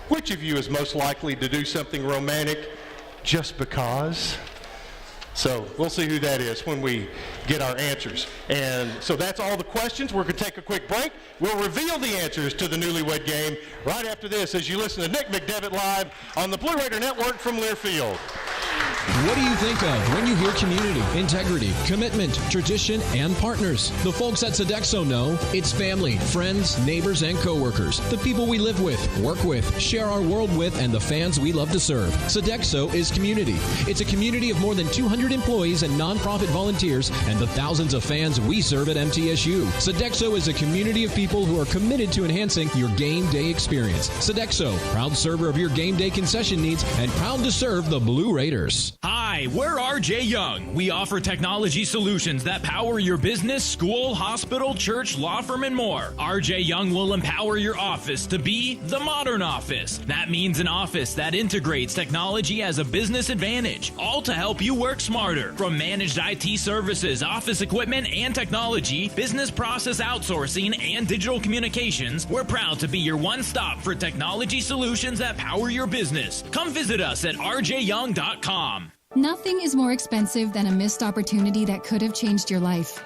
which of you is most likely to do something romantic just because? So we'll see who that is when we get our answers. And so that's all the questions. We're going to take a quick break. We'll reveal the answers to the Newlywed Game right after this as you listen to Nick McDevitt live on the Blue Raider Network from Learfield. What do you think of when you hear community, integrity, commitment, tradition, and partners? The folks at Sodexo know it's family, friends, neighbors, and coworkers. The people we live with, work with, share our world with, and the fans we love to serve. Sodexo is community. It's a community of more than 200 employees and nonprofit volunteers and the thousands of fans we serve at MTSU. Sodexo is a community of people who are committed to enhancing your game day experience. Sodexo, proud server of your game day concession needs and proud to serve the Blue Raiders. Hi, we're RJ Young. We offer technology solutions that power your business, school, hospital, church, law firm, and more. RJ Young will empower your office to be the modern office. That means an office that integrates technology as a business advantage, all to help you work smarter. From managed IT services, office equipment and technology, business process outsourcing, and digital communications, we're proud to be your one-stop for technology solutions that power your business. Come visit us at rjyoung.com. Nothing is more expensive than a missed opportunity that could have changed your life.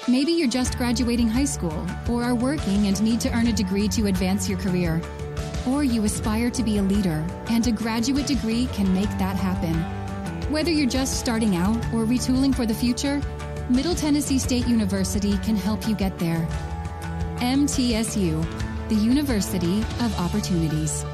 Maybe you're just graduating high school, or are working and need to earn a degree to advance your career. Or you aspire to be a leader, and a graduate degree can make that happen. Whether you're just starting out or retooling for the future, Middle Tennessee State University can help you get there. MTSU, the University of Opportunities.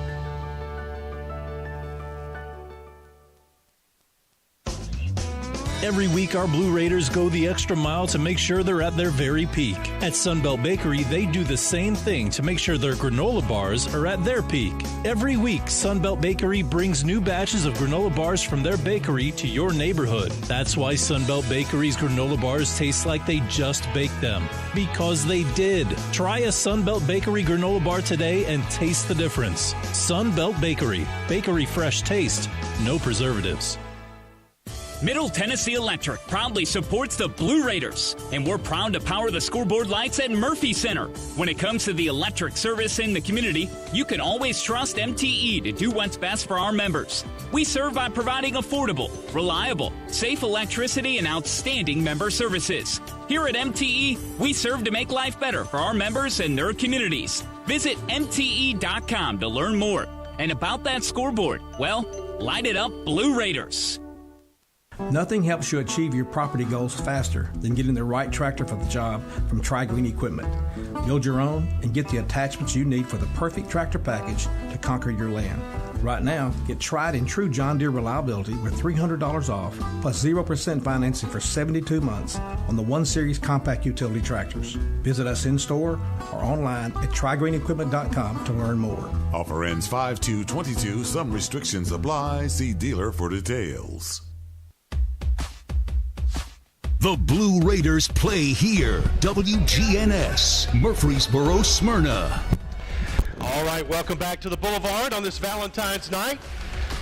Every week, our Blue Raiders go the extra mile to make sure they're at their very peak. At Sunbelt Bakery, they do the same thing to make sure their granola bars are at their peak. Every week, Sunbelt Bakery brings new batches of granola bars from their bakery to your neighborhood. That's why Sunbelt Bakery's granola bars taste like they just baked them. Because they did. Try a Sunbelt Bakery granola bar today and taste the difference. Sunbelt Bakery. Bakery fresh taste. No preservatives. Middle Tennessee Electric proudly supports the Blue Raiders, and we're proud to power the scoreboard lights at Murphy Center. When it comes to the electric service in the community, you can always trust MTE to do what's best for our members. We serve by providing affordable, reliable, safe electricity and outstanding member services. Here at MTE, we serve to make life better for our members and their communities. Visit MTE.com to learn more. And about that scoreboard, well, light it up, Blue Raiders. Nothing helps you achieve your property goals faster than getting the right tractor for the job from Tri-Green Equipment. Build your own and get the attachments you need for the perfect tractor package to conquer your land. Right now, get tried and true John Deere reliability with $300 off plus 0% financing for 72 months on the 1 Series compact utility tractors. Visit us in-store or online at TriGreenEquipment.com to learn more. Offer ends 5/2/22. Some restrictions apply. See dealer for details. The Blue Raiders play here. WGNS, Murfreesboro, Smyrna. All right, welcome back to the Boulevard on this Valentine's night.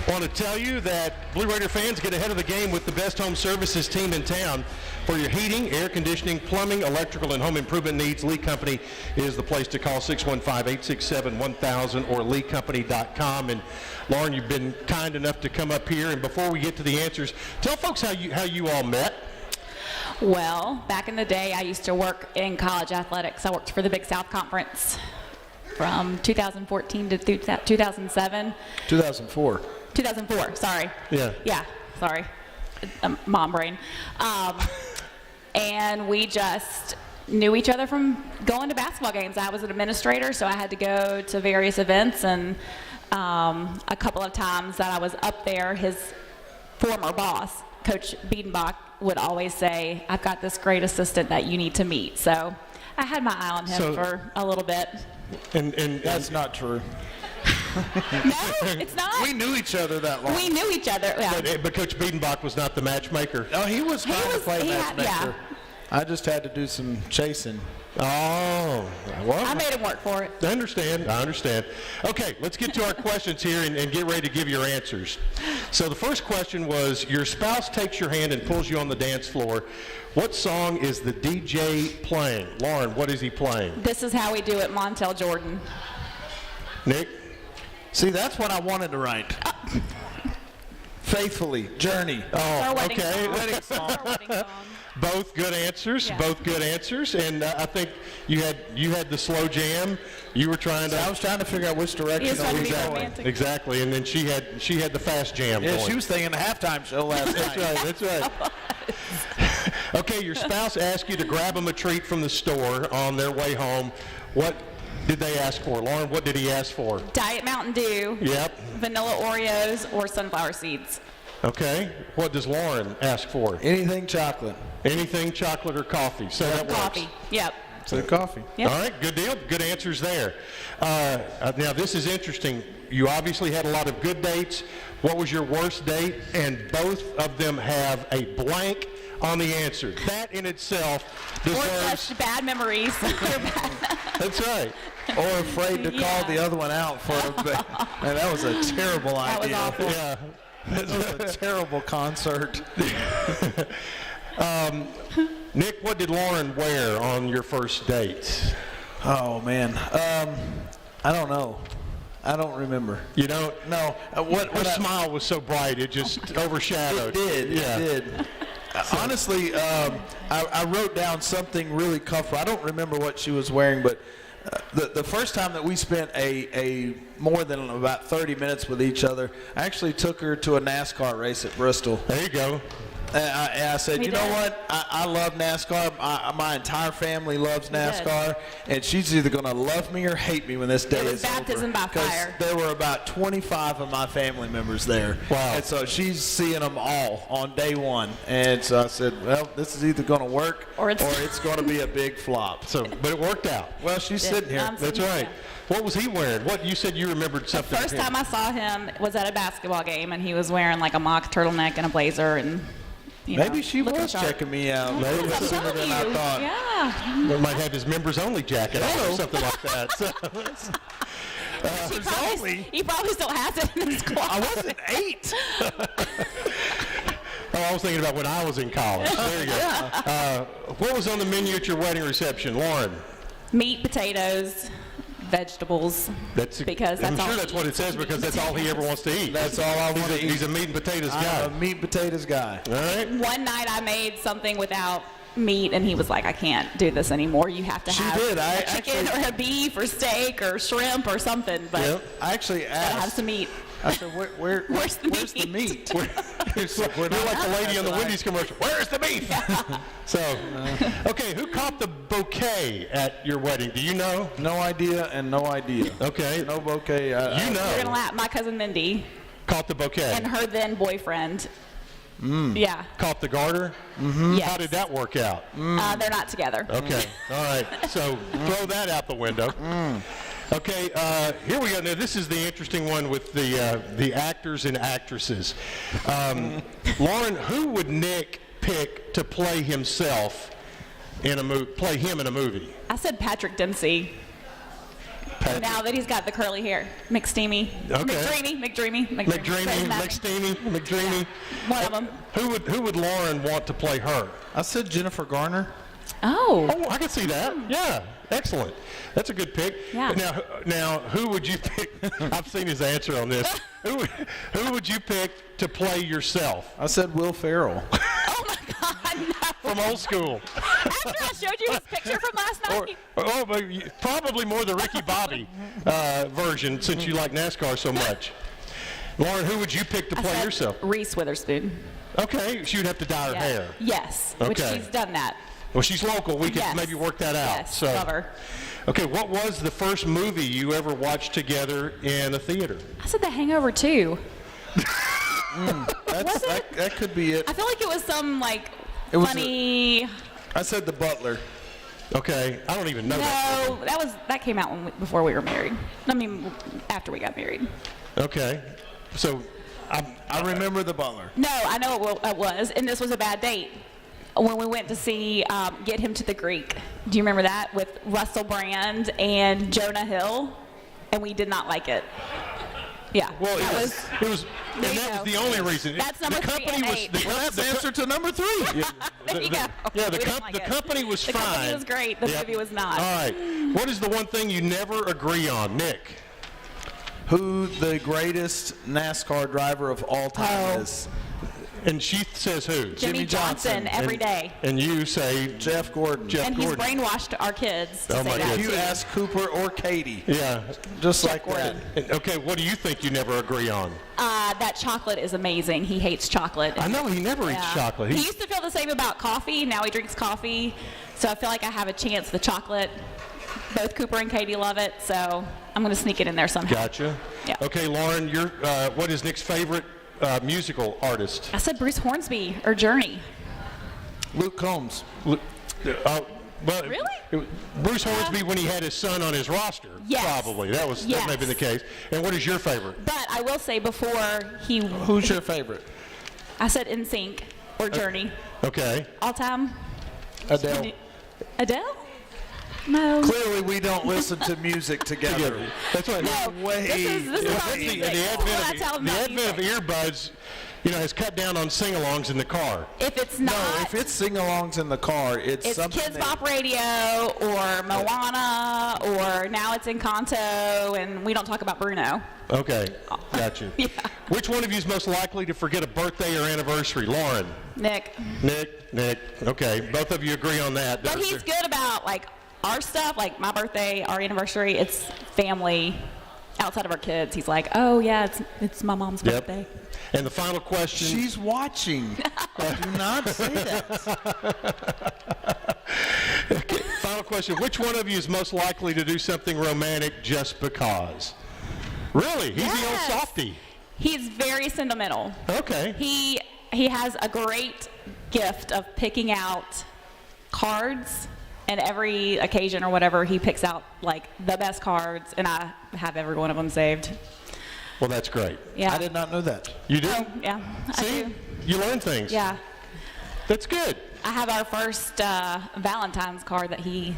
Want to tell you that Blue Raider fans get ahead of the game with the best home services team in town. For your heating, air conditioning, plumbing, electrical, and home improvement needs, Lee Company is the place to call. 615-867-1000 or leecompany.com. And Lauren, you've been kind enough to come up here. And before we get to the answers, tell folks how you all met. Well, back in the day, I used to work in college athletics. I worked for the Big South Conference from 2014 to 2007. 2004. 2004, sorry. Yeah. Yeah, sorry. Mom brain. And we just knew each other from going to basketball games. I was an administrator, so I had to go to various events, and a couple of times that I was up there, his former boss, Coach Biedenbach, would always say, I've got this great assistant that you need to meet. So I had my eye on him for a little bit. And that's not true. No, it's not. We knew each other that long. We knew each other, yeah. But Coach Biedenbach was not the matchmaker. No, he was trying to play matchmaker. Yeah. I just had to do some chasing. Oh, well. I made him work for it. I understand. Okay, let's get to our questions here and get ready to give your answers. So the first question was, your spouse takes your hand and pulls you on the dance floor. What song is the DJ playing? Lauren, what is he playing? This Is How We Do It, Montel Jordan. Nick? See, that's what I wanted to write. Faithfully, Journey. Oh, wedding okay. song. Wedding song. Our wedding song. Both good answers. Yeah. Both good answers. And I think you had the slow jam. You were trying to. I was trying to figure out which direction. He was trying to be romantic. Exactly. And then she had the fast jam. Yeah, going. she was thinking the halftime show last night. That's right. Okay, your spouse asked you to grab them a treat from the store on their way home. What did they ask for? Lauren, what did he ask for? Diet Mountain Dew. Yep. Vanilla Oreos or sunflower seeds. Okay. What does Lauren ask for? Anything chocolate. Anything chocolate or coffee. So that works. Coffee. Yep. So coffee. Yep. All right, good deal. Good answers there. Now, this is interesting. You obviously had a lot of good dates. What was your worst date? And both of them have a blank on the answer. That in itself deserves... Or just bad memories. That's right. Or afraid to call the other one out for a bit. Man, that was a terrible That idea. was awful. Yeah. That was a terrible concert. Nick, what did Lauren wear on your first date? Oh, man. I don't know. I don't remember. You don't? No. Her smile was so bright, it just overshadowed. It did. Yeah. It did. Honestly, I wrote down something really comfortable. I don't remember what she was wearing, but the first time that we spent a more than about 30 minutes with each other, I actually took her to a NASCAR race at Bristol. There you go. And I said, He you know did. what? I love NASCAR. My entire family loves NASCAR, and she's either going to love me or hate me when this day was is baptism over. by fire. There were about 25 of my family members there. Wow. And so she's seeing them all on day one. And so I said, well, this is either going to work Or it's going to be a big flop. So, but it worked out. Well, she's sitting here. That's right. What was he wearing? What you said you remembered something. The first time I saw him was at a basketball game, and he was wearing like a mock turtleneck and a blazer, and Maybe she looking was sharp. checking me out. Maybe I'm sooner telling than I you. thought. Yeah. We might have his members only jacket on or something like that. So, He probably still has it in his closet. I wasn't 8. Oh, I was thinking about when I was in college. There you go. What was on the menu at your wedding reception, Lauren? Meat, potatoes, vegetables. Because I'm that's sure all that's what it says because that's all he ever wants to eat. That's all I want to eat. He's a meat and potatoes guy. I'm a meat and potatoes guy. All right. One night I made something without meat, and he was like, I can't do this anymore. You have to have a chicken or a beef or steak or shrimp or something. But I actually asked. gotta have some meat. I said, where's the meat? You're like the lady on the Wendy's commercial. Where's the beef? So, okay, who caught the bouquet at your wedding? Do you know? No idea and no idea. Okay. No bouquet. You know. You're gonna laugh. My cousin Mindy Caught the bouquet. and her then boyfriend. Yeah. Caught the garter? Yes. How did that work out? They're not together. Okay. All right. So throw that out the window. Okay, here we go. Now, this is the interesting one with the actors and actresses. Lauren, who would Nick pick to play himself in a movie? Play him in a movie? I said Patrick Dempsey. Now that he's got the curly hair. McSteamy. Okay. McDreamy. McDreamy. One of them. Who would Lauren want to play her? I said Jennifer Garner. Oh. Oh, I can see that. Yeah, excellent. That's a good pick. Yeah. Now, who would you pick? I've seen his answer on this. Who would you pick to play yourself? I said Will Ferrell. Oh my God, no. From old school. After I showed you his picture from last night. But probably more the Ricky Bobby version, since you like NASCAR so much. Lauren, who would you pick to play yourself? Reese Witherspoon. Okay, she would have to dye her hair. Yes, Okay. which she's done that. Well, she's local. We can maybe work that out. Yes, love her. Okay, what was the first movie you ever watched together in a theater? I said The Hangover 2. That could be it. I feel like it was some funny. I said The Butler. Okay, I don't even know that. No, that came out before we were married. I mean, after we got married. Okay, so I remember The Butler. No, I know it was, and this was a bad date. When we went to see Get Him to the Greek. Do you remember that? With Russell Brand and Jonah Hill? And we did not like it. Yeah. Well, it was and that was the only reason. That's number 3 and 8. That's the answer to number 3. There you go. Yeah, the the company was fine. The company was great. The movie was not. All right. What is the one thing you never agree on, Nick? Who the greatest NASCAR driver of all time is? And she says who? Jimmy Johnson every day. And you say Jeff Gordon. And he's brainwashed our kids to say that If you too. ask Cooper or Katie. Yeah. Just Jeff like Gordon. that. Okay, what do you think you never agree on? That chocolate is amazing. He hates chocolate. I know he never eats chocolate. He used to feel the same about coffee. Now he drinks coffee. So I feel like I have a chance. The chocolate, both Cooper and Katie love it. So I'm going to sneak it in there somehow. Gotcha. Yeah. Okay, Lauren, what is Nick's favorite musical artist? I said Bruce Hornsby or Journey. Luke Combs. Really? Bruce Hornsby when he had his son on his roster. Yes. Probably. That may have been the case. And what is your favorite? But I will say before he... Who's your favorite? I said NSYNC or Journey. Okay. All time? Adele. Adele? No. Clearly, we don't listen to music together. That's right. No, this is our music. The advent of earbuds, has cut down on sing-alongs in the car. If it's not... No, if it's sing-alongs in the car, it's something Kids Bop Radio or Moana or now it's Encanto, and we don't talk about Bruno. Okay, got you. Yeah. Which one of you is most likely to forget a birthday or anniversary? Lauren? Nick. Okay, both of you agree on that. But he's good about, our stuff, like my birthday, our anniversary, it's family. Outside of our kids, he's like, oh, yeah, it's my mom's birthday. And the final question. She's watching. Do not say that. Okay, final question. Which one of you is most likely to do something romantic just because? Really? He's the old softy. He's very sentimental. Okay. He has a great gift of picking out cards. And every occasion or whatever, he picks out the best cards, and I have every one of them saved. Well, that's great. Yeah. I did not know that. You do? Oh, yeah. See? I do. You learn things. Yeah. That's good. I have our first Valentine's card that he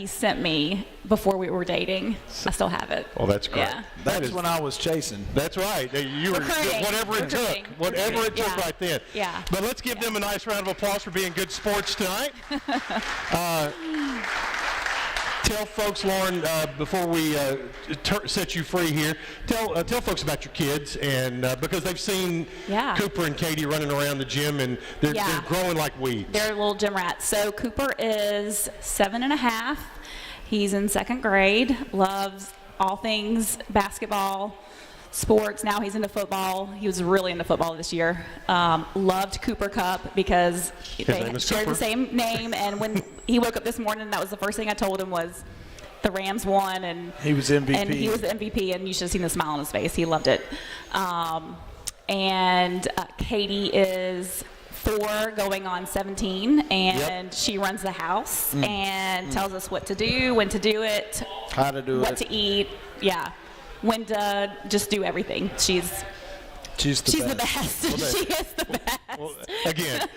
sent me before we were dating. I still have it. Well, that's great. Yeah. That's when I was chasing. That's right. You were whatever it took right then. Yeah. But let's give them a nice round of applause for being good sports tonight. Tell folks, Lauren, before we set you free here, tell folks about your kids, and because they've seen Cooper and Katie running around the gym, and they're growing like weeds. They're little gym rats. So Cooper is 7.5. He's in 2nd grade, loves all things basketball, sports. Now he's into football. He was really into football this year. Loved Cooper Cup because they share the same name. And when he woke up this morning, that was the first thing I told him was the Rams won. And he was MVP. And he was the MVP, and you should have seen the smile on his face. He loved it. And Katie is 4 going on 17, and she runs the house and tells us what to do, when to do it, how to do what to eat, when to just do everything. She's She's the best. Well, she is the best. Well, again,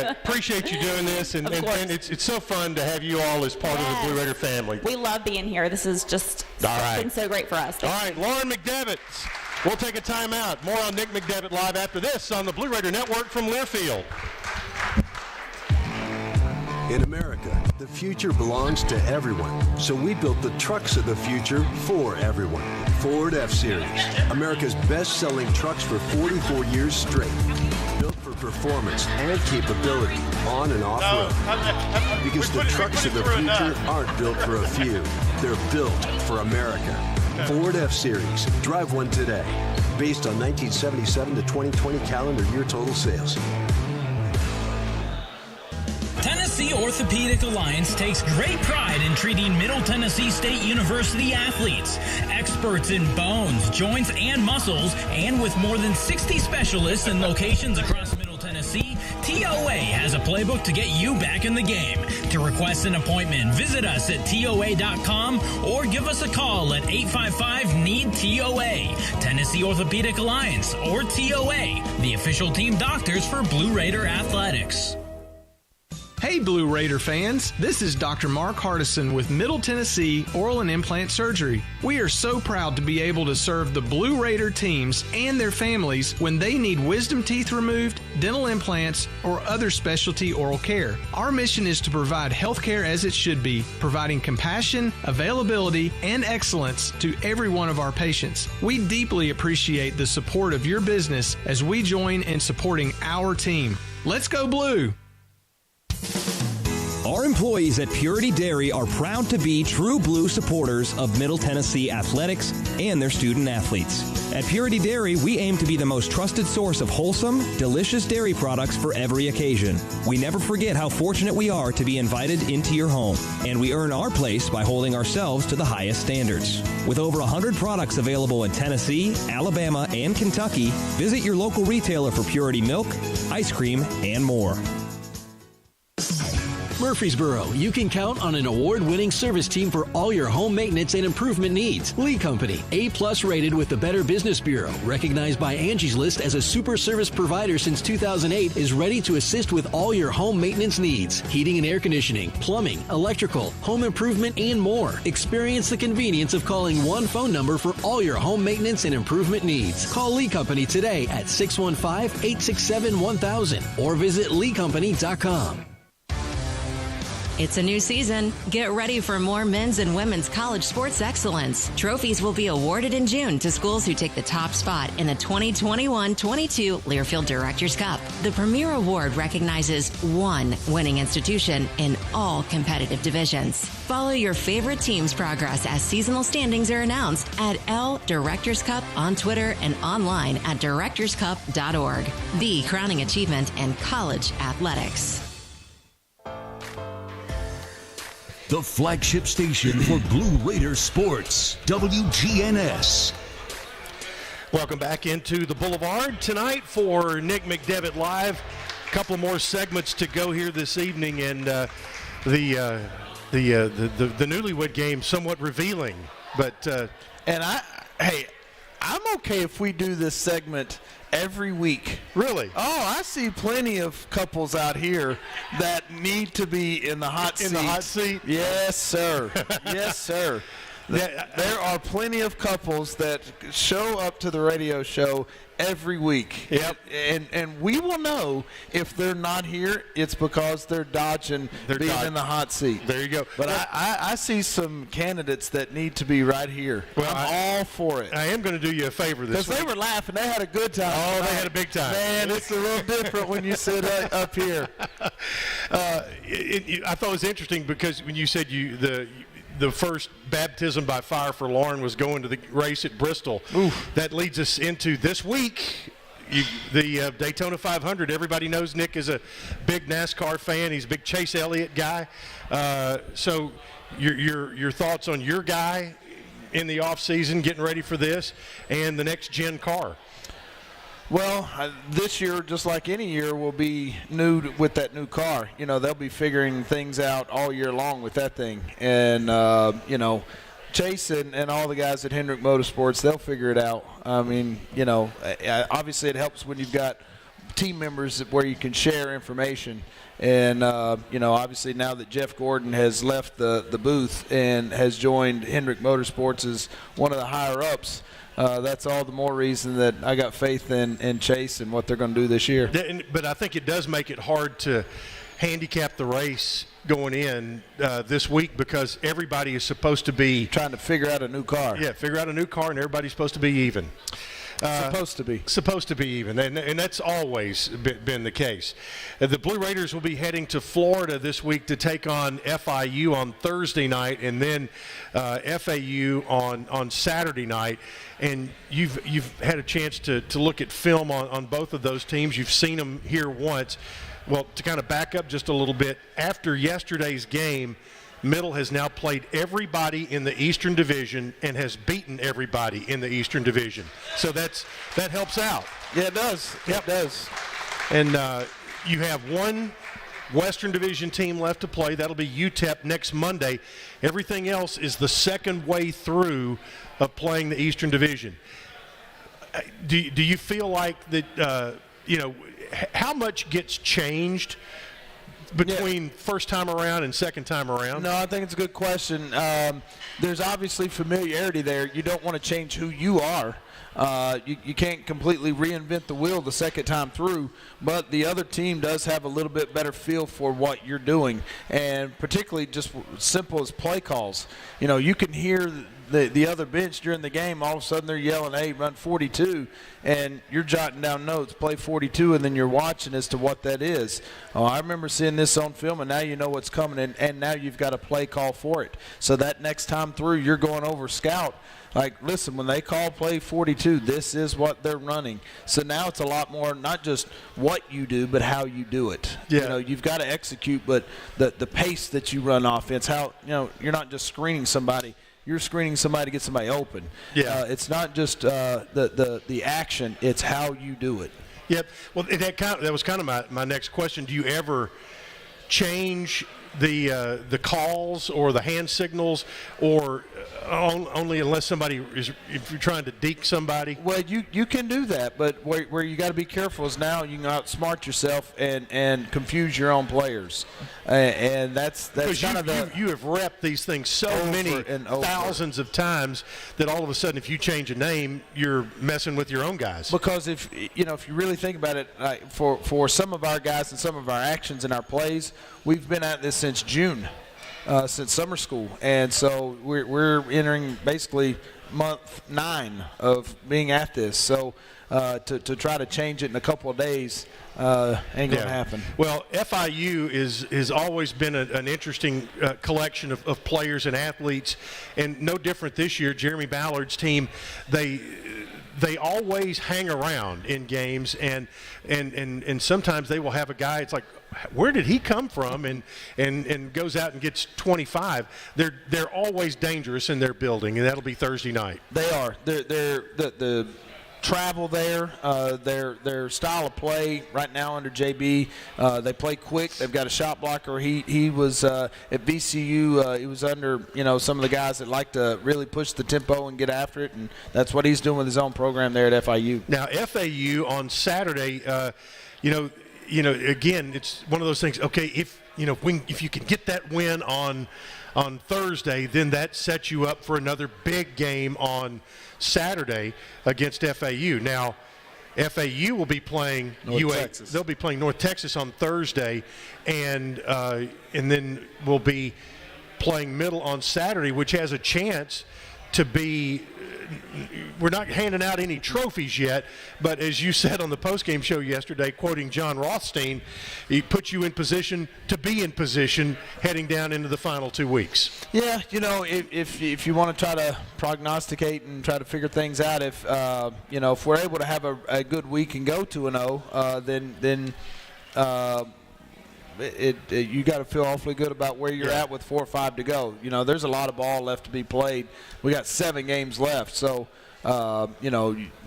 appreciate you doing this, and it's so fun to have you all as part of the Blue Raider family. We love being here. This is just been so great for us. All right, Lauren McDevitt. We'll take a timeout. More on Nick McDevitt live after this on the Blue Raider Network from Learfield. In America, the future belongs to everyone. So we built the trucks of the future for everyone. Ford F-Series, America's best-selling trucks for 44 years straight. Built for performance and capability on and off-road. Because the trucks of the future aren't built for a few. They're built for America. Ford F-Series. Drive one today. Based on 1977 to 2020 calendar year total sales. Tennessee Orthopedic Alliance takes great pride in treating Middle Tennessee State University athletes. Experts in bones, joints, and muscles, and with more than 60 specialists in locations across Middle Tennessee, TOA has a playbook to get you back in the game. To request an appointment, visit us at TOA.com or give us a call at 855-NEED-TOA. Tennessee Orthopedic Alliance, or TOA, the official team doctors for Blue Raider Athletics. Hey Blue Raider fans, this is Dr. Mark Hardison with Middle Tennessee Oral and Implant Surgery. We are so proud to be able to serve the Blue Raider teams and their families when they need wisdom teeth removed, dental implants, or other specialty oral care. Our mission is to provide health care as it should be, providing compassion, availability, and excellence to every one of our patients. We deeply appreciate the support of your business as we join in supporting our team. Let's go Blue! Our employees at Purity Dairy are proud to be true blue supporters of Middle Tennessee athletics and their student athletes. At Purity Dairy, we aim to be the most trusted source of wholesome, delicious dairy products for every occasion. We never forget how fortunate we are to be invited into your home, and we earn our place by holding ourselves to the highest standards. With over 100 products available in Tennessee, Alabama, and Kentucky, visit your local retailer for Purity milk, ice cream, and more. Murfreesboro, you can count on an award-winning service team for all your home maintenance and improvement needs. Lee Company, A+ rated with the Better Business Bureau, recognized by Angie's List as a super service provider since 2008, is ready to assist with all your home maintenance needs. Heating and air conditioning, plumbing, electrical, home improvement, and more. Experience the convenience of calling one phone number for all your home maintenance and improvement needs. Call Lee Company today at 615-867-1000 or visit leecompany.com. It's a new season. Get ready for more men's and women's college sports excellence. Trophies will be awarded in June to schools who take the top spot in the 2021-22 Learfield Directors Cup. The premier award recognizes one winning institution in all competitive divisions. Follow your favorite team's progress as seasonal standings are announced at L Directors Cup on Twitter and online at directorscup.org. The crowning achievement in college athletics. The flagship station for Blue Raider sports, WGNS. Welcome back into the Boulevard tonight for Nick McDevitt Live. A couple more segments to go here this evening, and the newlywed game somewhat revealing. But I'm okay if we do this segment every week. Really? Oh, I see plenty of couples out here that need to be in the hot seat. In the hot seat? Yes, sir. Yes, sir. There are plenty of couples that show up to the radio show every week. Yep. And we will know if they're not here, it's because they're dodging being in the hot seat. There you go. But I see some candidates that need to be right here. Well, I'm all for it. I am going to do you a favor this week. Because they were laughing. They had a good time. Oh, they had a big time. Man, it's a little different when you sit up here. I thought it was interesting because when you said the first baptism by fire for Lauren was going to the race at Bristol. Oof. That leads us into this week. The Daytona 500. Everybody knows Nick is a big NASCAR fan. He's a big Chase Elliott guy. So your thoughts on your guy in the off season, getting ready for this, and the next gen car? Well, this year, just like any year, will be new with that new car. You know, they'll be figuring things out all year long with that thing. And, Chase and all the guys at Hendrick Motorsports, they'll figure it out. I mean, obviously it helps when you've got team members where you can share information. And, obviously now that Jeff Gordon has left the booth and has joined Hendrick Motorsports as one of the higher-ups, that's all the more reason that I got faith in Chase and what they're going to do this year. But I think it does make it hard to handicap the race going in this week because everybody is supposed to be trying to figure out a new car. Yeah, figure out a new car, and everybody's supposed to be even. Supposed to be even, and that's always been the case. The Blue Raiders will be heading to Florida this week to take on FIU on Thursday night, and then FAU on Saturday night. And you've had a chance to look at film on both of those teams. You've seen them here once. Well, to kind of back up just a little bit, after yesterday's game, Middle has now played everybody in the Eastern Division and has beaten everybody in the Eastern Division. So that helps out. Yeah, it does. Yep. It does. And you have one Western Division team left to play. That'll be UTEP next Monday. Everything else is the second way through of playing the Eastern Division. Do you feel like that, how much gets changed between first time around and second time around? No, I think it's a good question. There's obviously familiarity there. You don't want to change who you are. You can't completely reinvent the wheel the second time through, but the other team does have a little bit better feel for what you're doing, and particularly just simple as play calls. You can hear the other bench during the game. All of a sudden they're yelling, hey, run 42, and you're jotting down notes, play 42, and then you're watching as to what that is. Oh, I remember seeing this on film, and now you know what's coming, and now you've got a play call for it. So that next time through, you're going over scout. Like, listen, when they call play 42, this is what they're running. So now it's a lot more not just what you do, but how you do it. Yeah. You've got to execute, but the pace that you run offense, how, you're not just screening somebody. You're screening somebody to get somebody open. Yeah. It's not just the action. It's how you do it. Yep. Well, that was kind of my next question. Do you ever change the calls or the hand signals, or only unless somebody is, if you're trying to deke somebody? Well, you can do that, but where you got to be careful is now you can outsmart yourself and confuse your own players, and that's kind of you have repped these things so many thousands of times that all of a sudden, if you change a name, you're messing with your own guys. Because if you really think about it, for some of our guys and some of our actions and our plays, we've been at this since June, since summer school, and so we're entering basically month 9 of being at this. So to try to change it in a couple of days ain't gonna happen. Well, FIU has always been an interesting collection of players and athletes, and no different this year. Jeremy Ballard's team, they always hang around in games, and sometimes they will have a guy, it's like, where did he come from, and goes out and gets 25. They're always dangerous in their building, and that'll be Thursday night. They are. The travel there, their style of play right now under JB, they play quick. They've got a shot blocker. He was at VCU. He was under some of the guys that like to really push the tempo and get after it, and that's what he's doing with his own program there at FIU. Now FAU on Saturday, again, it's one of those things. Okay, if you can get that win on Thursday, then that sets you up for another big game on Saturday against FAU. Now, FAU will be playing Texas. They'll be playing North Texas on Thursday, and then we'll be playing Middle on Saturday, which has a chance to be. We're not handing out any trophies yet, but as you said on the postgame show yesterday, quoting John Rothstein, he puts you in position to be in position heading down into the final 2 weeks. Yeah, if you want to try to prognosticate and try to figure things out, if we're able to have a good week and go 2-0, then you got to feel awfully good about where you're at with 4 or 5 to go. There's a lot of ball left to be played. We got 7 games left, so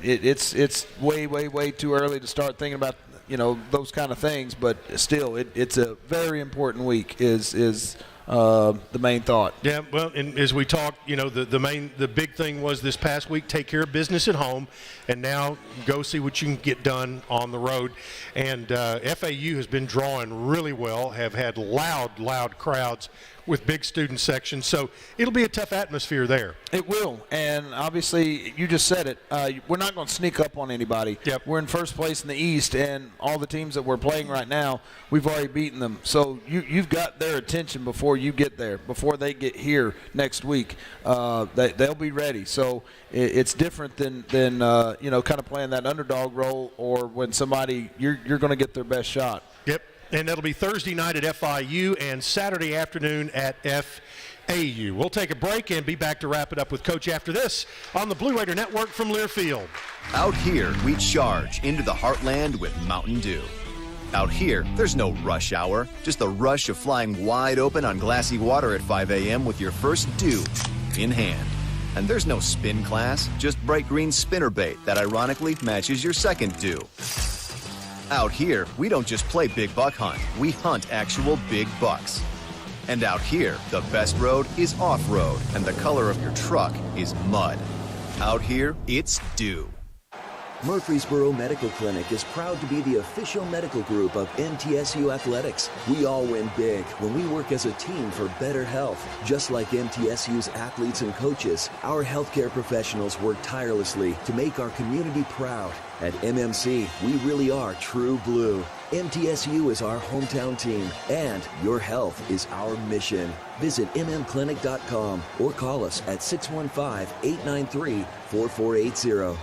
it's way too early to start thinking about those kind of things. But still, it's a very important week. Is the main thought. Yeah, well, and as we talked, the big thing was this past week, take care of business at home, and now go see what you can get done on the road. And FAU has been drawing really well, have had loud crowds with big student sections, so it'll be a tough atmosphere there. It will, and obviously, you just said it, we're not going to sneak up on anybody. Yep. We're in first place in the East, and all the teams that we're playing right now, we've already beaten them. So you've got their attention before you get there, before they get here next week. They'll be ready. So it's different than kind of playing that underdog role, or when somebody, you're going to get their best shot. Yep. And that'll be Thursday night at FIU and Saturday afternoon at FAU. We'll take a break and be back to wrap it up with Coach after this on the Blue Raider Network from Learfield. Out here, we charge into the heartland with Mountain Dew. Out here, there's no rush hour, just the rush of flying wide open on glassy water at 5 a.m. with your first dew in hand. And there's no spin class, just bright green spinnerbait that ironically matches your second dew. Out here, we don't just play big buck hunt, we hunt actual big bucks. And out here, the best road is off-road, and the color of your truck is mud. Out here, it's dew. Murfreesboro Medical Clinic is proud to be the official medical group of MTSU Athletics. We all win big when we work as a team for better health. Just like MTSU's athletes and coaches, our healthcare professionals work tirelessly to make our community proud. At MMC, we really are true blue. MTSU is our hometown team, and your health is our mission. Visit mmclinic.com or call us at 615-893-4480.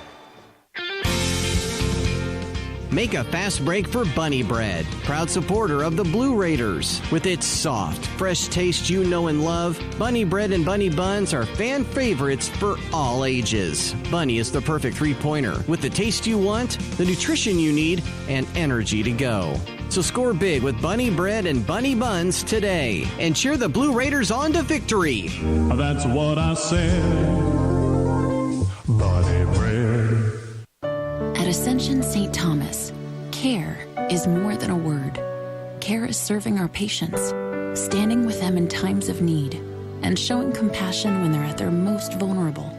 Make a fast break for Bunny Bread, proud supporter of the Blue Raiders. With its soft, fresh taste you know and love, Bunny Bread and Bunny Buns are fan favorites for all ages. Bunny is the perfect three-pointer with the taste you want, the nutrition you need, and energy to go. So score big with Bunny Bread and Bunny Buns today and cheer the Blue Raiders on to victory. That's what I said. Bunny Bread. At Ascension St. Thomas, care is more than a word. Care is serving our patients, standing with them in times of need, and showing compassion when they're at their most vulnerable.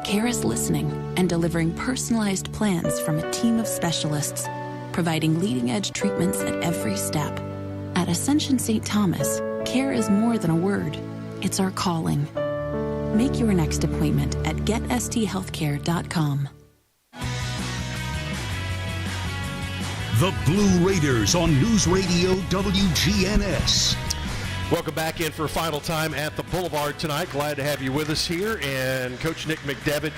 Care is listening and delivering personalized plans from a team of specialists, providing leading-edge treatments at every step. At Ascension St. Thomas, care is more than a word. It's our calling. Make your next appointment at getsthealthcare.com. The Blue Raiders on News Radio WGNS. Welcome back in for a final time at the Boulevard tonight. Glad to have you with us here. And Coach Nick McDevitt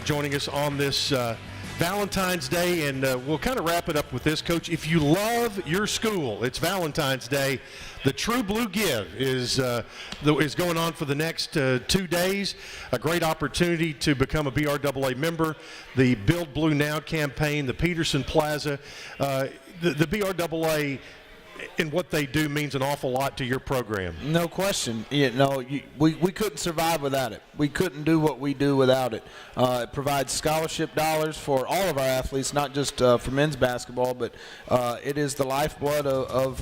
joining us on this Valentine's Day. And we'll kind of wrap it up with this, Coach. If you love your school, it's Valentine's Day. The True Blue Give is going on for the next 2 days. A great opportunity to become a BRAA member. The Build Blue Now campaign, the Peterson Plaza, the BRAA and what they do means an awful lot to your program. No question. We couldn't survive without it. We couldn't do what we do without it. It provides scholarship dollars for all of our athletes, not just for men's basketball, but it is the lifeblood of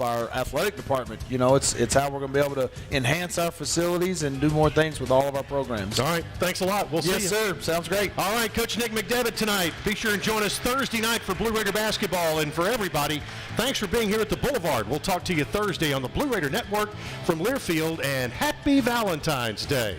our athletic department. It's how we're going to be able to enhance our facilities and do more things with all of our programs. All right. Thanks a lot. We'll see you. Yes, sir. Sounds great. All right. Coach Nick McDevitt tonight. Be sure and join us Thursday night for Blue Raider basketball. And for everybody, thanks for being here at the Boulevard. We'll talk to you Thursday on the Blue Raider Network from Learfield, and happy Valentine's Day.